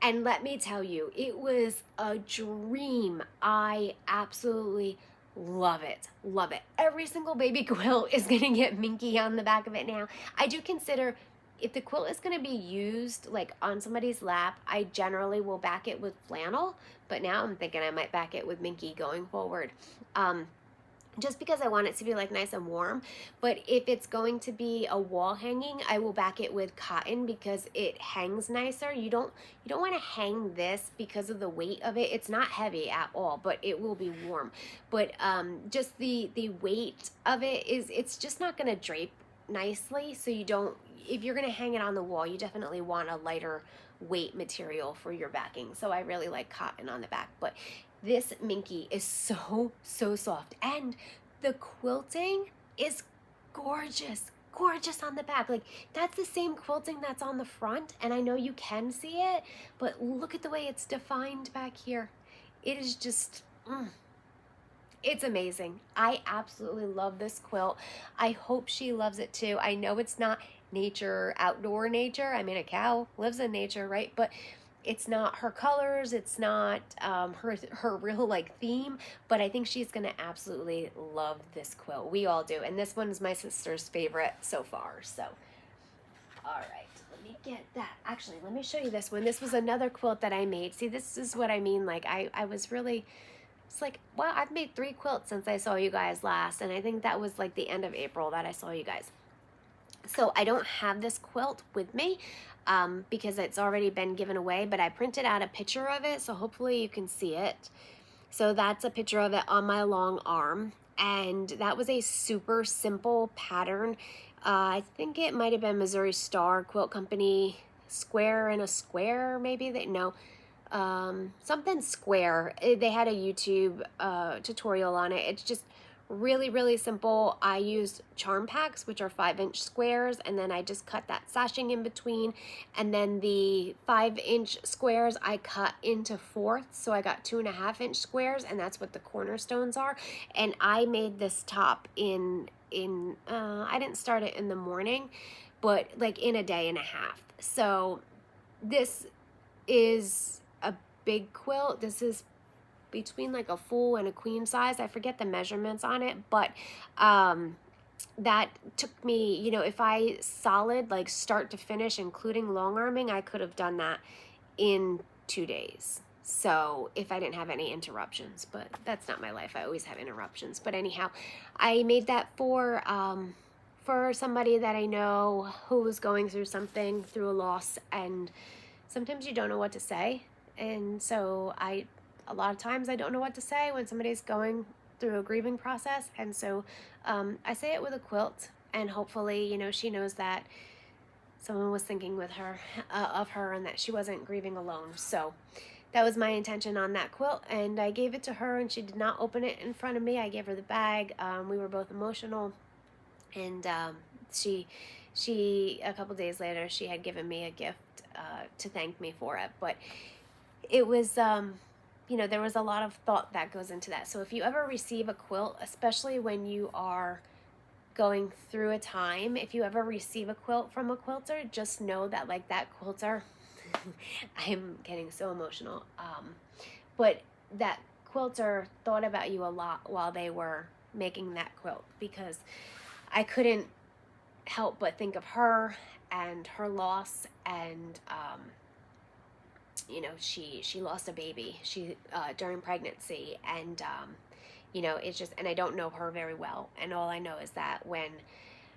And let me tell you, it was a dream. I absolutely love it. Love it. Every single baby quilt is gonna get Minky on the back of it now. I do consider, if the quilt is gonna be used like on somebody's lap, I generally will back it with flannel, but now I'm thinking I might back it with Minky going forward. Just because I want it to be like nice and warm. But if it's going to be a wall hanging, I will back it with cotton, because it hangs nicer. You don't want to hang this because of the weight of it. It's not heavy at all, but it will be warm. But just the weight of it it's just not going to drape nicely. So you don't, if you're going to hang it on the wall, you definitely want a lighter weight material for your backing. So I really like cotton on the back. But this Minky is so soft, and the quilting is gorgeous on the back. Like, that's the same quilting that's on the front, and I know you can see it, but look at the way it's defined back here. It is just, it's amazing. I absolutely love this quilt. I hope she loves it too. I know it's not nature, outdoor nature. I mean, a cow lives in nature, right? But it's not her colors, it's not her real like theme, but I think she's gonna absolutely love this quilt. We all do, and this one is my sister's favorite so far. So, all right, let me get that. Actually, let me show you this one. This was another quilt that I made. See, this is what I mean. Like I was really, it's like, wow, I've made 3 quilts since I saw you guys last, and I think that was like the end of April that I saw you guys. So I don't have this quilt with me because it's already been given away, but I printed out a picture of it, so hopefully you can see it. So that's a picture of it on my long arm, and that was a super simple pattern. I think it might have been Missouri Star Quilt Company, Square in a Square, maybe. Something square. They had a YouTube tutorial on it. It's just really, really simple. I used charm packs, which are 5-inch squares, and then I just cut that sashing in between, and then the 5-inch squares I cut into fourths, so I got 2.5-inch squares, and that's what the cornerstones are. And I made this top in I didn't start it in the morning, but like in a day and a half. So this is a big quilt. This is between like a full and a queen size. I forget the measurements on it, but that took me, you know, if I solid like start to finish, including long arming, I could have done that in 2 days. So if I didn't have any interruptions, but that's not my life. I always have interruptions. But anyhow, I made that for somebody that I know who was going through something, through a loss, and sometimes you don't know what to say. And so a lot of times I don't know what to say when somebody's going through a grieving process, and so I say it with a quilt, and hopefully, you know, she knows that someone was thinking with her of her, and that she wasn't grieving alone. So that was my intention on that quilt, and I gave it to her, and she did not open it in front of me. I gave her the bag. We were both emotional, and she a couple days later, she had given me a gift to thank me for it. But it was you know, there was a lot of thought that goes into that. So if you ever receive a quilt, especially when you are going through a time, if you ever receive a quilt from a quilter, just know that like that quilter, I'm getting so emotional, but that quilter thought about you a lot while they were making that quilt, because I couldn't help but think of her and her loss, and you know, she lost a baby during pregnancy, and you know, it's just, and I don't know her very well, and all I know is that when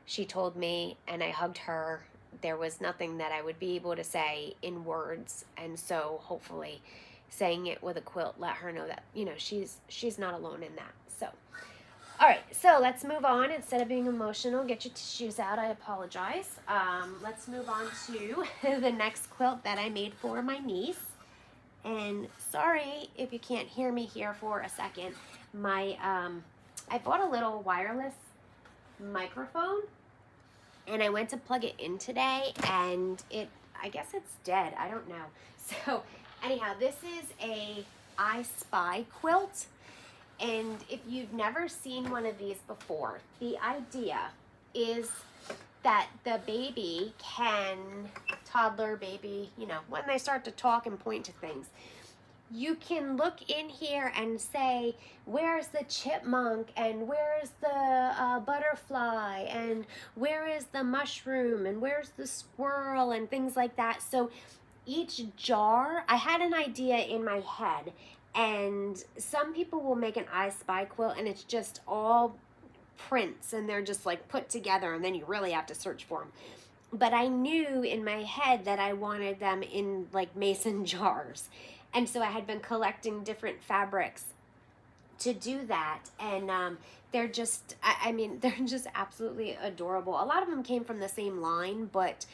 she told me and I hugged her, there was nothing that I would be able to say in words, and so hopefully saying it with a quilt let her know that, you know, she's not alone in that. So all right, so let's move on. Instead of being emotional, get your tissues out. I apologize. Let's move on to the next quilt that I made for my niece. And sorry if you can't hear me here for a second. I bought a little wireless microphone, and I went to plug it in today, and I guess it's dead. I don't know. So anyhow, this is a I Spy quilt. And if you've never seen one of these before, the idea is that the baby can, toddler baby, you know, when they start to talk and point to things, you can look in here and say, where's the chipmunk, and where's the butterfly, and where is the mushroom, and where's the squirrel, and things like that. So each jar, I had an idea in my head, and some people will make an I Spy quilt, and it's just all prints, and they're just like put together, and then you really have to search for them. But I knew in my head that I wanted them in like mason jars. And so I had been collecting different fabrics to do that. And they're just, I mean, they're just absolutely adorable. A lot of them came from the same line, but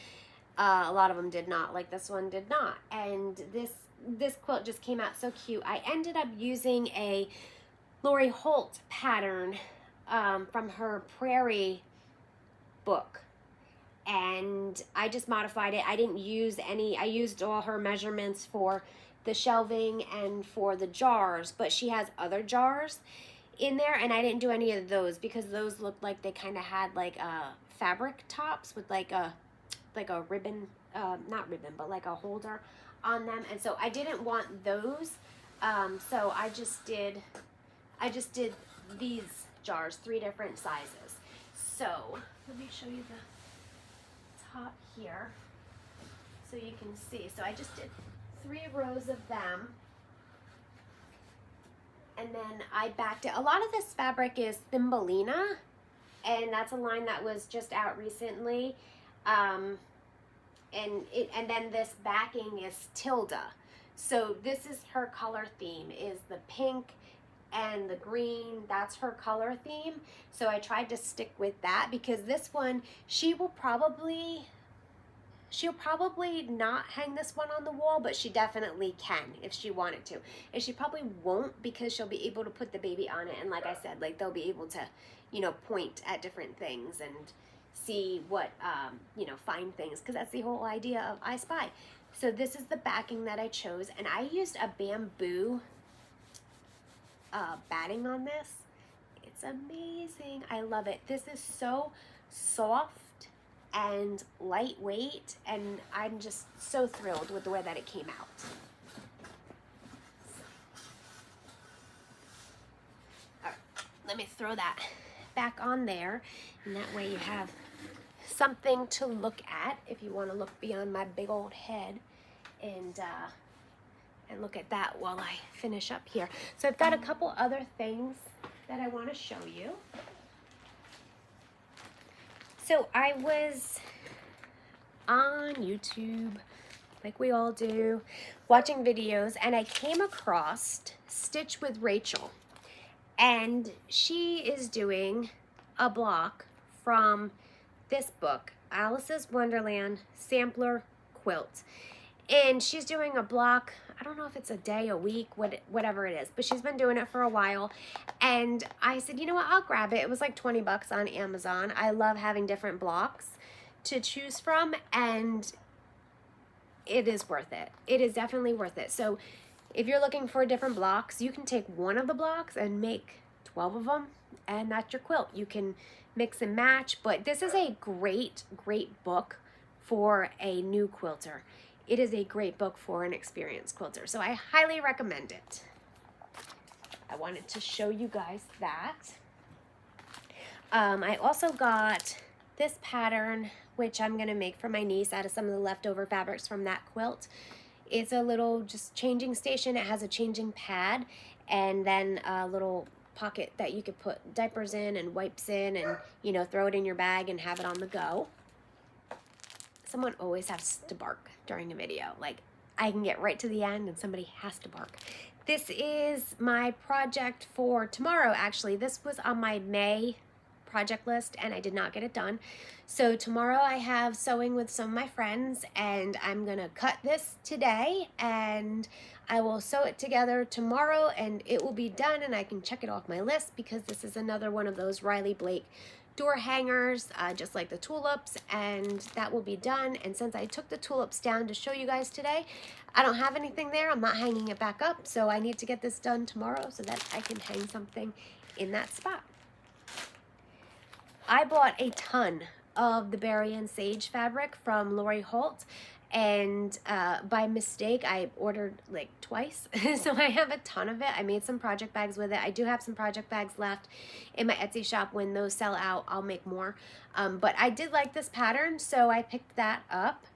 a lot of them did not. Like this one did not. And this quilt just came out so cute. I ended up using a Lori Holt pattern from her Prairie book, and I just modified it. I didn't use any, I used all her measurements for the shelving and for the jars, but she has other jars in there, and I didn't do any of those because those looked like they kind of had like fabric tops with like a ribbon, not ribbon, but like a holder on them, and so I didn't want those. So I just did these jars, 3 different sizes. So let me show you the top here so you can see. So I just did 3 rows of them, and then I backed it. A lot of this fabric is Thumbelina, and that's a line that was just out recently. And then this backing is Tilda. So this is her color theme, is the pink and the green. That's her color theme. So I tried to stick with that, because this one, she'll probably not hang this one on the wall, but she definitely can if she wanted to. And she probably won't, because she'll be able to put the baby on it, and like I said, like, they'll be able to, you know, point at different things and see what, you know, find things, because that's the whole idea of I Spy. So this is the backing that I chose, and I used a bamboo batting on this. It's amazing. I love it. This is so soft and lightweight, and I'm just so thrilled with the way that it came out. All right, let me throw that back on there, and that way you have something to look at if you want to look beyond my big old head, and look at that while I finish up here. So I've got a couple other things that I want to show you. So I was on YouTube, like we all do, watching videos, and I came across Stitch with Rachel, and she is doing a block from this book, Alice's Wonderland Sampler Quilt. And she's doing a block, I don't know if it's a day, a week, whatever it is, but she's been doing it for a while. And I said, you know what, I'll grab it. It was like 20 bucks on Amazon. I love having different blocks to choose from, and it is worth it. It is definitely worth it. So if you're looking for different blocks, you can take one of the blocks and make 12 of them, and that's your quilt. You can mix and match, but this is a great, great book for a new quilter. It is a great book for an experienced quilter, so I highly recommend it. I wanted to show you guys that. I also got this pattern, which I'm going to make for my niece out of some of the leftover fabrics from that quilt. It's a little just changing station. It has a changing pad, and then a little pocket that you could put diapers in and wipes in, and, you know, throw it in your bag and have it on the go. Someone always has to bark during a video. Like, I can get right to the end and somebody has to bark. This is my project for tomorrow, actually. This was on my May project list, and I did not get it done. So tomorrow I have sewing with some of my friends, and I'm gonna cut this today, and I will sew it together tomorrow, and it will be done, and I can check it off my list, because this is another one of those Riley Blake door hangers, just like the tulips, and that will be done. And since I took the tulips down to show you guys today, I don't have anything there. I'm not hanging it back up, so I need to get this done tomorrow so that I can hang something in that spot. I bought a ton of the Berry and Sage fabric from Lori Holt, and by mistake I ordered like twice. So I have a ton of it. I made some project bags with it. I do have some project bags left in my Etsy shop. When those sell out, I'll make more, but I did like this pattern, so I picked that up,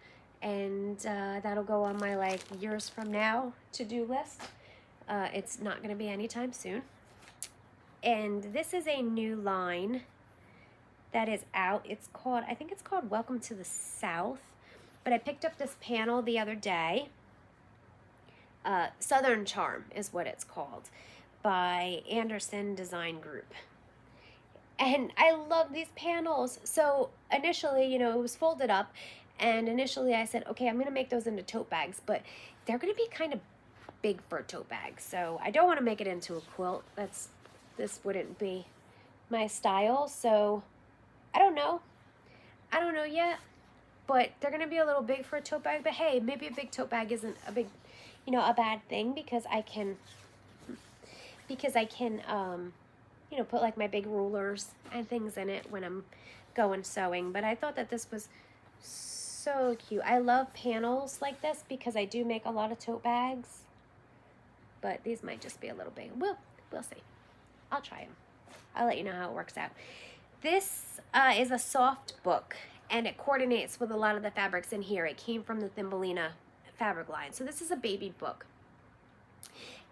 and that'll go on my like years from now to-do list. It's not going to be anytime soon. And this is a new line that is out. It's called, I think it's called Welcome to the South. But I picked up this panel the other day. Southern Charm is what it's called, by Anderson Design Group. And I love these panels. So initially, you know, it was folded up, and initially I said, okay, I'm going to make those into tote bags, but they're going to be kind of big for a tote bag. So I don't want to make it into a quilt. This wouldn't be my style. So I don't know. I don't know yet. But they're going to be a little big for a tote bag. But hey, maybe a big tote bag isn't a big, you know, a bad thing, because I can, you know, put like my big rulers and things in it when I'm going sewing. But I thought that this was so cute. I love panels like this because I do make a lot of tote bags, but these might just be a little big. We'll see. I'll try them. I'll let you know how it works out. This is a soft book, and it coordinates with a lot of the fabrics in here. It came from the Thumbelina fabric line. So this is a baby book.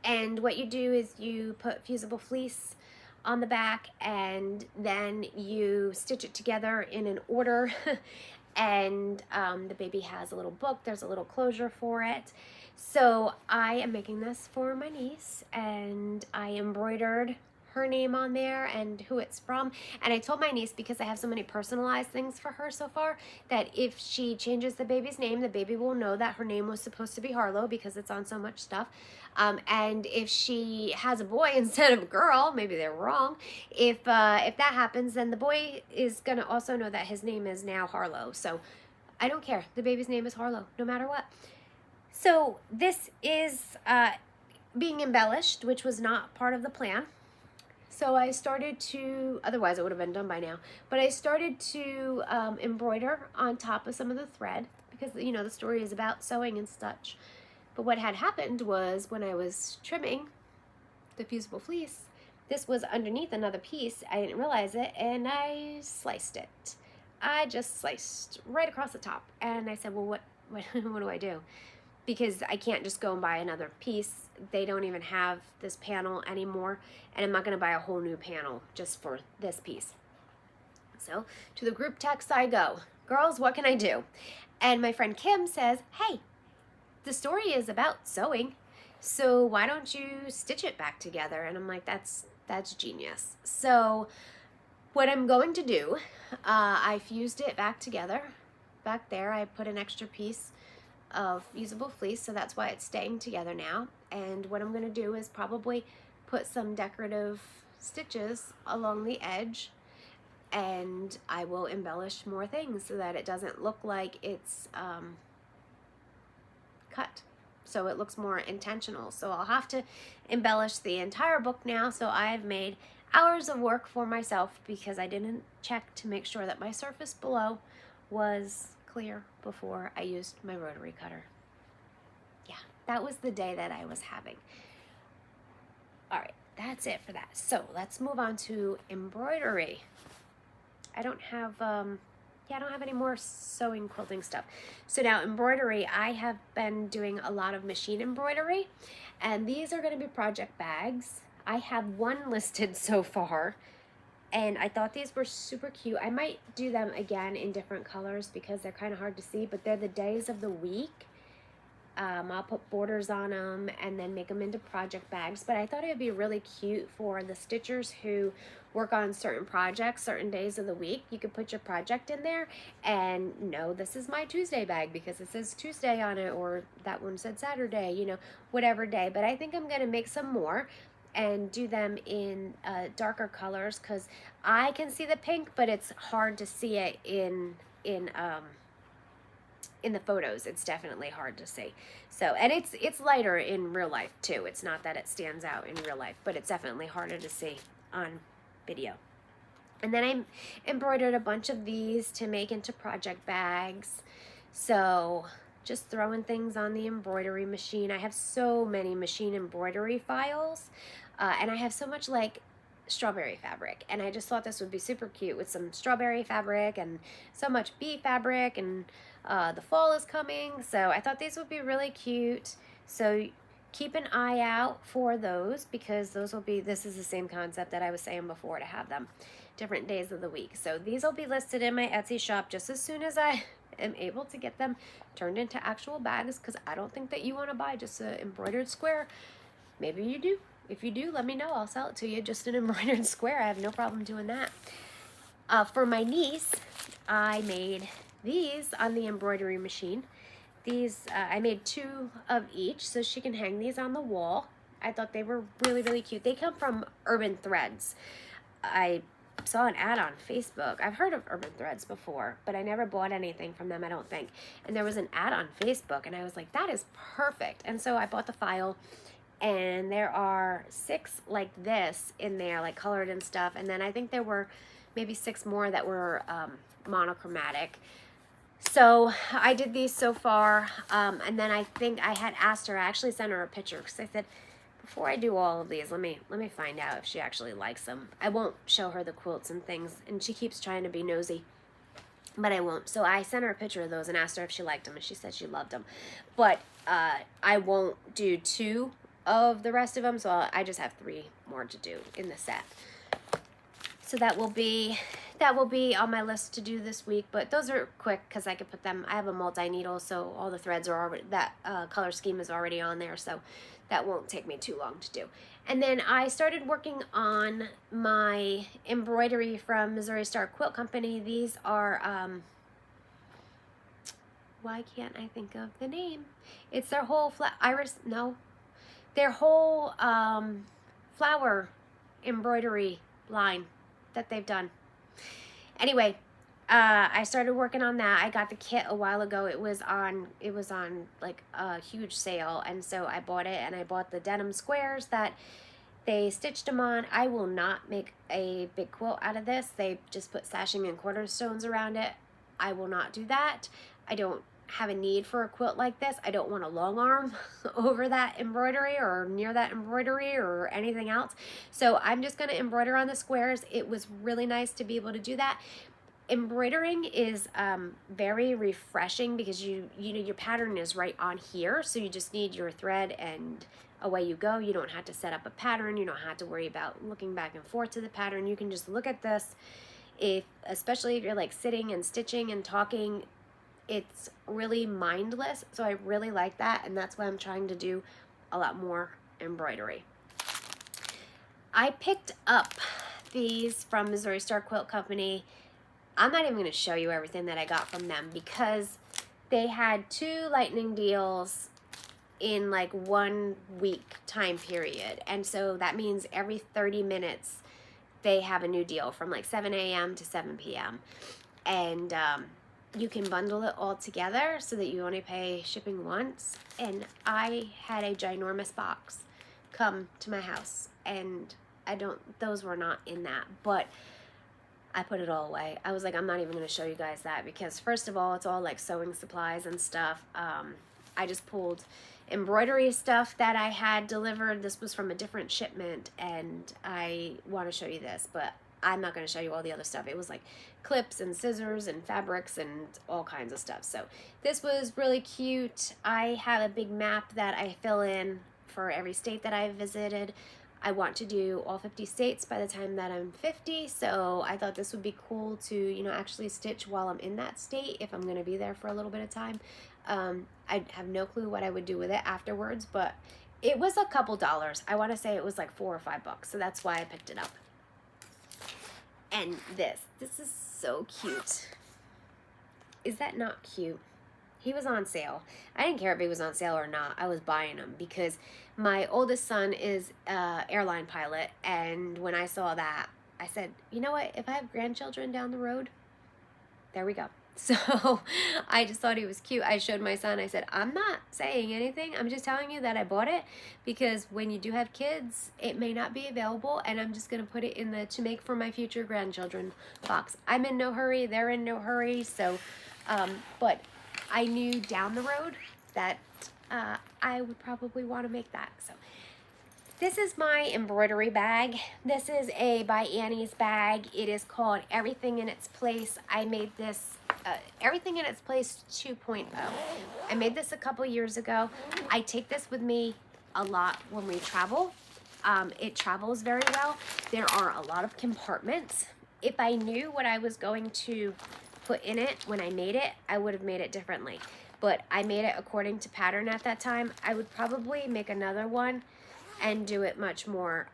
And what you do is you put fusible fleece on the back, and then you stitch it together in an order. And the baby has a little book. There's a little closure for it. So I am making this for my niece, and I embroidered her name on there and who it's from. And I told my niece, because I have so many personalized things for her so far, that if she changes the baby's name, the baby will know that her name was supposed to be Harlow because it's on so much stuff. And if she has a boy instead of a girl, maybe they're wrong. If that happens, then the boy is gonna also know that his name is now Harlow. So I don't care. The baby's name is Harlow, no matter what. So this is being embellished, which was not part of the plan. So I started to, otherwise it would have been done by now, but I started to embroider on top of some of the thread because, you know, the story is about sewing and such. But what had happened was when I was trimming the fusible fleece, this was underneath another piece. I didn't realize it, and I sliced it. I just sliced right across the top. And I said, well, what do I do? Because I can't just go and buy another piece. They don't even have this panel anymore, and I'm not gonna buy a whole new panel just for this piece. So to the group text I go, girls, what can I do? And my friend Kim says, hey, the story is about sewing, so why don't you stitch it back together? And I'm like, that's genius. So what I'm going to do, I fused it back together. Back there, I put an extra piece of fusible fleece, so that's why it's staying together now. And what I'm going to do is probably put some decorative stitches along the edge, and I will embellish more things so that it doesn't look like it's cut, so it looks more intentional. So I'll have to embellish the entire book now. So I've made hours of work for myself because I didn't check to make sure that my surface below was clear before I used my rotary cutter. Yeah, that was the day that I was having. All right, that's it for that. So let's move on to embroidery. I don't have any more sewing quilting stuff. So now embroidery, I have been doing a lot of machine embroidery, and these are going to be project bags. I have one listed so far, and I thought these were super cute. I might do them again in different colors because they're kind of hard to see, but they're the days of the week. I'll put borders on them and then make them into project bags. But I thought it would be really cute for the stitchers who work on certain projects, certain days of the week. You could put your project in there and know this is my Tuesday bag because it says Tuesday on it, or that one said Saturday, you know, whatever day. But I think I'm going to make some more and do them in darker colors because I can see the pink, but it's hard to see it in the photos. It's definitely hard to see. So, and it's lighter in real life too. It's not that it stands out in real life, but it's definitely harder to see on video. And then I embroidered a bunch of these to make into project bags. So just throwing things on the embroidery machine. I have so many machine embroidery files, and I have so much like strawberry fabric, and I just thought this would be super cute with some strawberry fabric and so much bee fabric, and the fall is coming, so I thought these would be really cute. So keep an eye out for those because those will be, this is the same concept that I was saying before, to have them different days of the week. So these will be listed in my Etsy shop just as soon as I am able to get them turned into actual bags, because I don't think that you want to buy just an embroidered square. Maybe you do. If you do, let me know. I'll sell it to you, just an embroidered square. I have no problem doing that. For my niece, I made these on the embroidery machine. These, I made 2 of each so she can hang these on the wall. I thought they were really, really cute. They come from Urban Threads. I saw an ad on Facebook. I've heard of Urban Threads before, but I never bought anything from them, I don't think. And there was an ad on Facebook, and I was like, that is perfect. And so I bought the file, and there are 6 like this in there, like colored and stuff. And then I think there were maybe 6 more that were monochromatic. So I did these so far, and then I think I had asked her, I actually sent her a picture because I said, before I do all of these, let me find out if she actually likes them. I won't show her the quilts and things, and she keeps trying to be nosy, but I won't. So I sent her a picture of those and asked her if she liked them, and she said she loved them. But I won't do 2 of the rest of them, so I just have 3 more to do in the set. So that will be on my list to do this week, but those are quick because I could put them, I have a multi-needle, so all the threads are already, that color scheme is already on there, so that won't take me too long to do. And then I started working on my embroidery from Missouri Star Quilt Company. These are, why can't I think of the name? It's their whole their whole flower embroidery line that they've done. Anyway, I started working on that. I got the kit a while ago. It was on like a huge sale, and so I bought it, and I bought the denim squares that they stitched them on. I will not make a big quilt out of this. They just put sashing and cornerstones around it. I will not do that. I don't have a need for a quilt like this. I don't want a long arm over that embroidery or near that embroidery or anything else. So I'm just going to embroider on the squares. It was really nice to be able to do that. Embroidering is very refreshing because you know your pattern is right on here, so you just need your thread and away you go. You don't have to set up a pattern. You don't have to worry about looking back and forth to the pattern. You can just look at this. Especially if you're like sitting and stitching and talking, it's really mindless. So I really like that, and that's why I'm trying to do a lot more embroidery. I picked up these from Missouri Star Quilt Company. I'm not even going to show you everything that I got from them because they had 2 lightning deals in like 1 week time period. And so that means every 30 minutes they have a new deal from like 7 a.m. to 7 p.m. And you can bundle it all together so that you only pay shipping once. And I had a ginormous box come to my house, and those were not in that, but I put it all away. I was like, I'm not even going to show you guys that because first of all, it's all like sewing supplies and stuff. I just pulled embroidery stuff that I had delivered. This was from a different shipment, and I want to show you this, but I'm not going to show you all the other stuff. It was like clips and scissors and fabrics and all kinds of stuff. So this was really cute. I have a big map that I fill in for every state that I visited. I want to do all 50 states by the time that I'm 50, so I thought this would be cool to, you know, actually stitch while I'm in that state if I'm going to be there for a little bit of time. I have no clue what I would do with it afterwards, but it was a couple dollars. I want to say it was like $4 or $5, so that's why I picked it up. And this is so cute. Is that not cute? He was on sale. I didn't care if he was on sale or not. I was buying them because my oldest son is an airline pilot, and when I saw that, I said, you know what? If I have grandchildren down the road, there we go. So I just thought he was cute. I showed my son. I said, I'm not saying anything. I'm just telling you that I bought it because when you do have kids, it may not be available, and I'm just going to put it in the to make for my future grandchildren box. I'm in no hurry. They're in no hurry. So, but I knew down the road that I would probably want to make that. So this is my embroidery bag. This is a by Annie's bag. It is called Everything in Its Place. I made this Everything in Its Place 2.0. I made this a couple years ago. I take this with me a lot when we travel. It travels very well. There are a lot of compartments. If I knew what I was going to put in it when I made it, I would have made it differently. But I made it according to pattern at that time. I would probably make another one and do it much more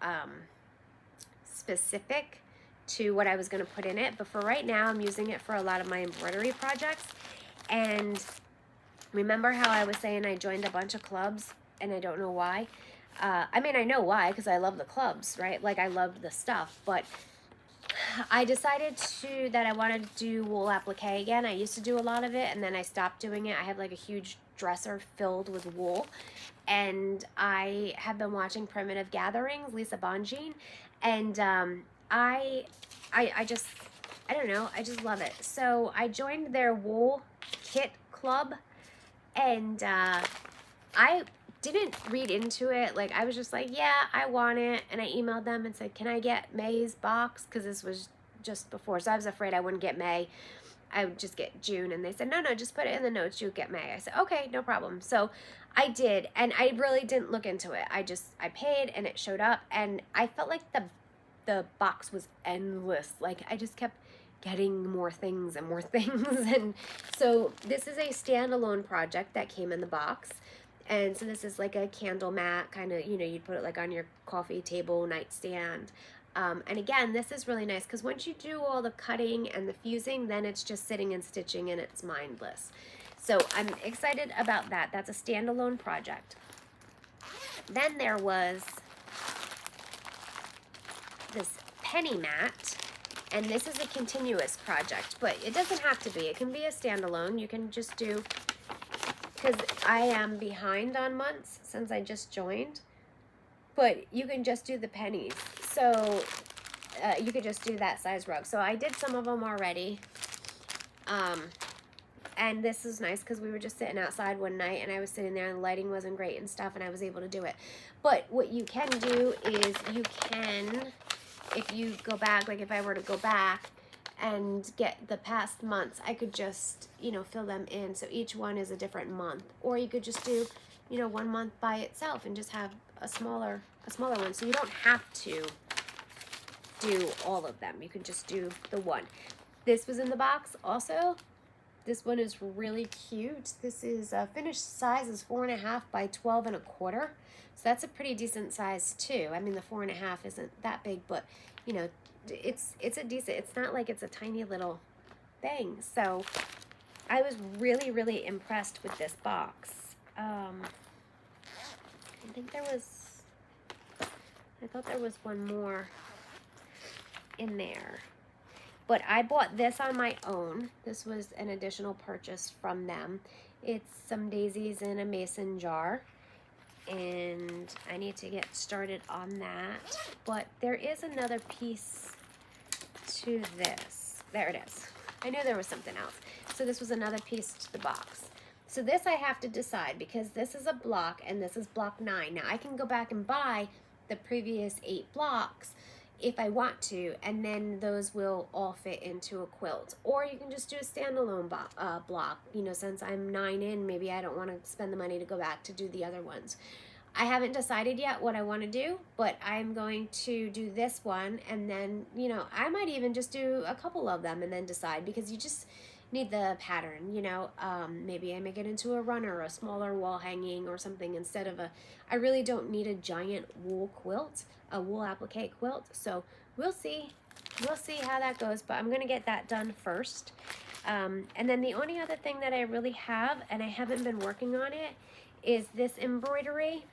specific to what I was going to put in it. But for right now, I'm using it for a lot of my embroidery projects. And remember how I was saying I joined a bunch of clubs and I don't know why? I mean, I know why, because I love the clubs, right? Like, I loved the stuff, but I decided that I wanted to do wool applique again. I used to do a lot of it, and then I stopped doing it. I have like a huge dresser filled with wool, and I have been watching Primitive Gatherings, Lisa Bonjean, and I I don't know, I just love it. So I joined their wool kit club, and I didn't read into it. Like, I was just like, yeah, I want it. And I emailed them and said, can I get May's box? Because this was just before. So I was afraid I wouldn't get May. I would just get June. And they said, no, just put it in the notes. You get May. I said, okay, no problem. So I did. And I really didn't look into it. I paid and it showed up. And I felt like the box was endless. Like, I just kept getting more things and more things. And so this is a standalone project that came in the box. And so this is like a candle mat, kind of, you know, you'd put it like on your coffee table, nightstand. And again, this is really nice because once you do all the cutting and the fusing, then it's just sitting and stitching and it's mindless. So I'm excited about that. That's a standalone project. Then there was this penny mat, and this is a continuous project, but it doesn't have to be. It can be a standalone. You can just do, because I am behind on months since I just joined, but you can just do the pennies. So you could just do that size rug. So I did some of them already. And this is nice because we were just sitting outside one night and I was sitting there and the lighting wasn't great and stuff, and I was able to do it. But what you can do is you can, if you go back, like if I were to go back and get the past months, I could just, you know, fill them in. So each one is a different month. Or you could just do, you know, 1 month by itself and just have a smaller one. So you don't have to do all of them. You can just do the one. This was in the box also. This one is really cute. This is finished size is 4.5 by 12.25. So that's a pretty decent size too. I mean, the 4.5 isn't that big, but you know, it's a decent, it's not like it's a tiny little thing. So I was really, really impressed with this box. I think there was, I thought there was one more in there. But I bought this on my own. This was an additional purchase from them. It's some daisies in a mason jar. And I need to get started on that. But there is another piece to this. There it is. I knew there was something else. So this was another piece to the box. So this I have to decide because this is a block and this is block 9. Now I can go back and buy the previous 8 blocks if I want to, and then those will all fit into a quilt. Or you can just do a standalone block. You know, since I'm 9 in, maybe I don't want to spend the money to go back to do the other ones. I haven't decided yet what I want to do, but I'm going to do this one, and then, you know, I might even just do a couple of them and then decide, because you just need the pattern, you know. Maybe I make it into a runner, a smaller wall hanging or something, instead of I really don't need a giant wool quilt, a wool applique quilt. So we'll see how that goes, but I'm going to get that done first. And then the only other thing that I really have, and I haven't been working on it, is this embroidery.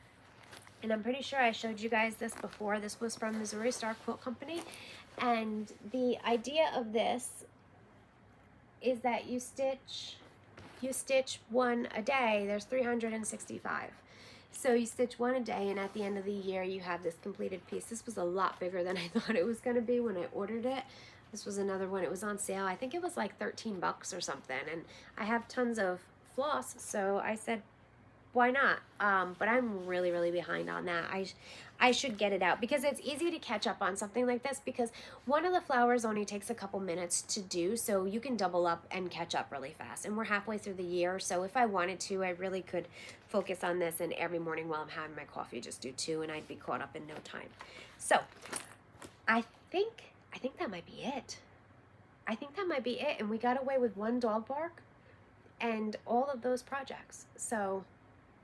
And I'm pretty sure I showed you guys this before. This was from Missouri Star Quilt Company. And the idea of this is that you stitch one a day. There's 365. So you stitch one a day, and at the end of the year you have this completed piece. This was a lot bigger than I thought it was going to be when I ordered it. This was another one. It was on sale. I think it was like 13 bucks or something. And I have tons of floss, so I said, why not? But I'm really, really behind on that. I should get it out, because it's easy to catch up on something like this, because one of the flowers only takes a couple minutes to do, so you can double up and catch up really fast. And we're halfway through the year, so if I wanted to, I really could focus on this, and every morning while I'm having my coffee, just do 2, and I'd be caught up in no time. So I think that might be it. I think that might be it. And we got away with 1 dog bark and all of those projects. So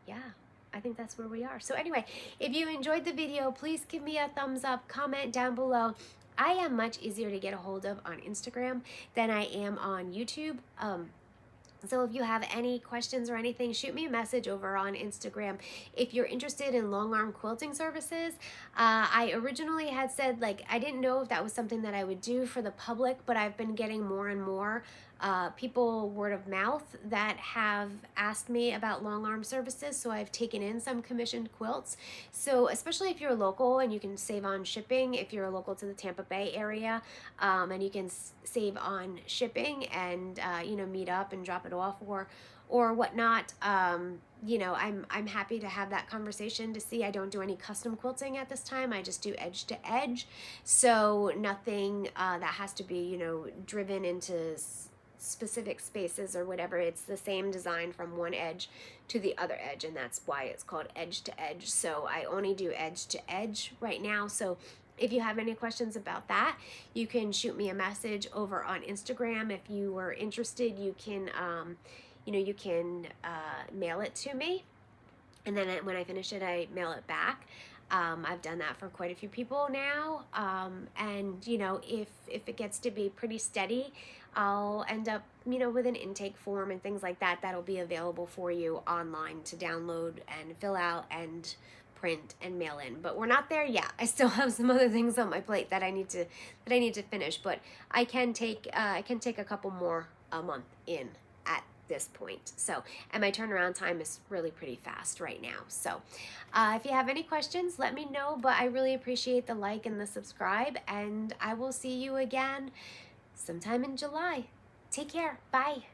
yeah, I think that's where we are. So anyway, if you enjoyed the video, please give me a thumbs up, comment down below. I am much easier to get a hold of on Instagram than I am on YouTube. So if you have any questions or anything, shoot me a message over on Instagram. If you're interested in long arm quilting services, I originally had said, like, I didn't know if that was something that I would do for the public, but I've been getting more and more people word of mouth that have asked me about long arm services, so I've taken in some commissioned quilts. So especially if you're local and you can save on shipping, if you're local to the Tampa Bay area, and you can save on shipping and you know, meet up and drop it off or whatnot, you know, I'm happy to have that conversation to see. I don't do any custom quilting at this time. I just do edge to edge, so nothing that has to be, you know, driven into specific spaces or whatever. It's the same design from one edge to the other edge, and that's why it's called edge to edge. So I only do edge to edge right now. So if you have any questions about that, you can shoot me a message over on Instagram. If you were interested, you can you know, you can mail it to me, and then when I finish it, I mail it back. I've done that for quite a few people now, and you know, if it gets to be pretty steady, I'll end up, you know, with an intake form and things like that that'll be available for you online to download and fill out and print and mail in. But we're not there yet. I still have some other things on my plate that I need to finish, but I can take a couple more a month in at this point. So, and my turnaround time is really pretty fast right now. So if you have any questions, let me know, but I really appreciate the like and the subscribe, and I will see you again sometime in July. Take care. Bye.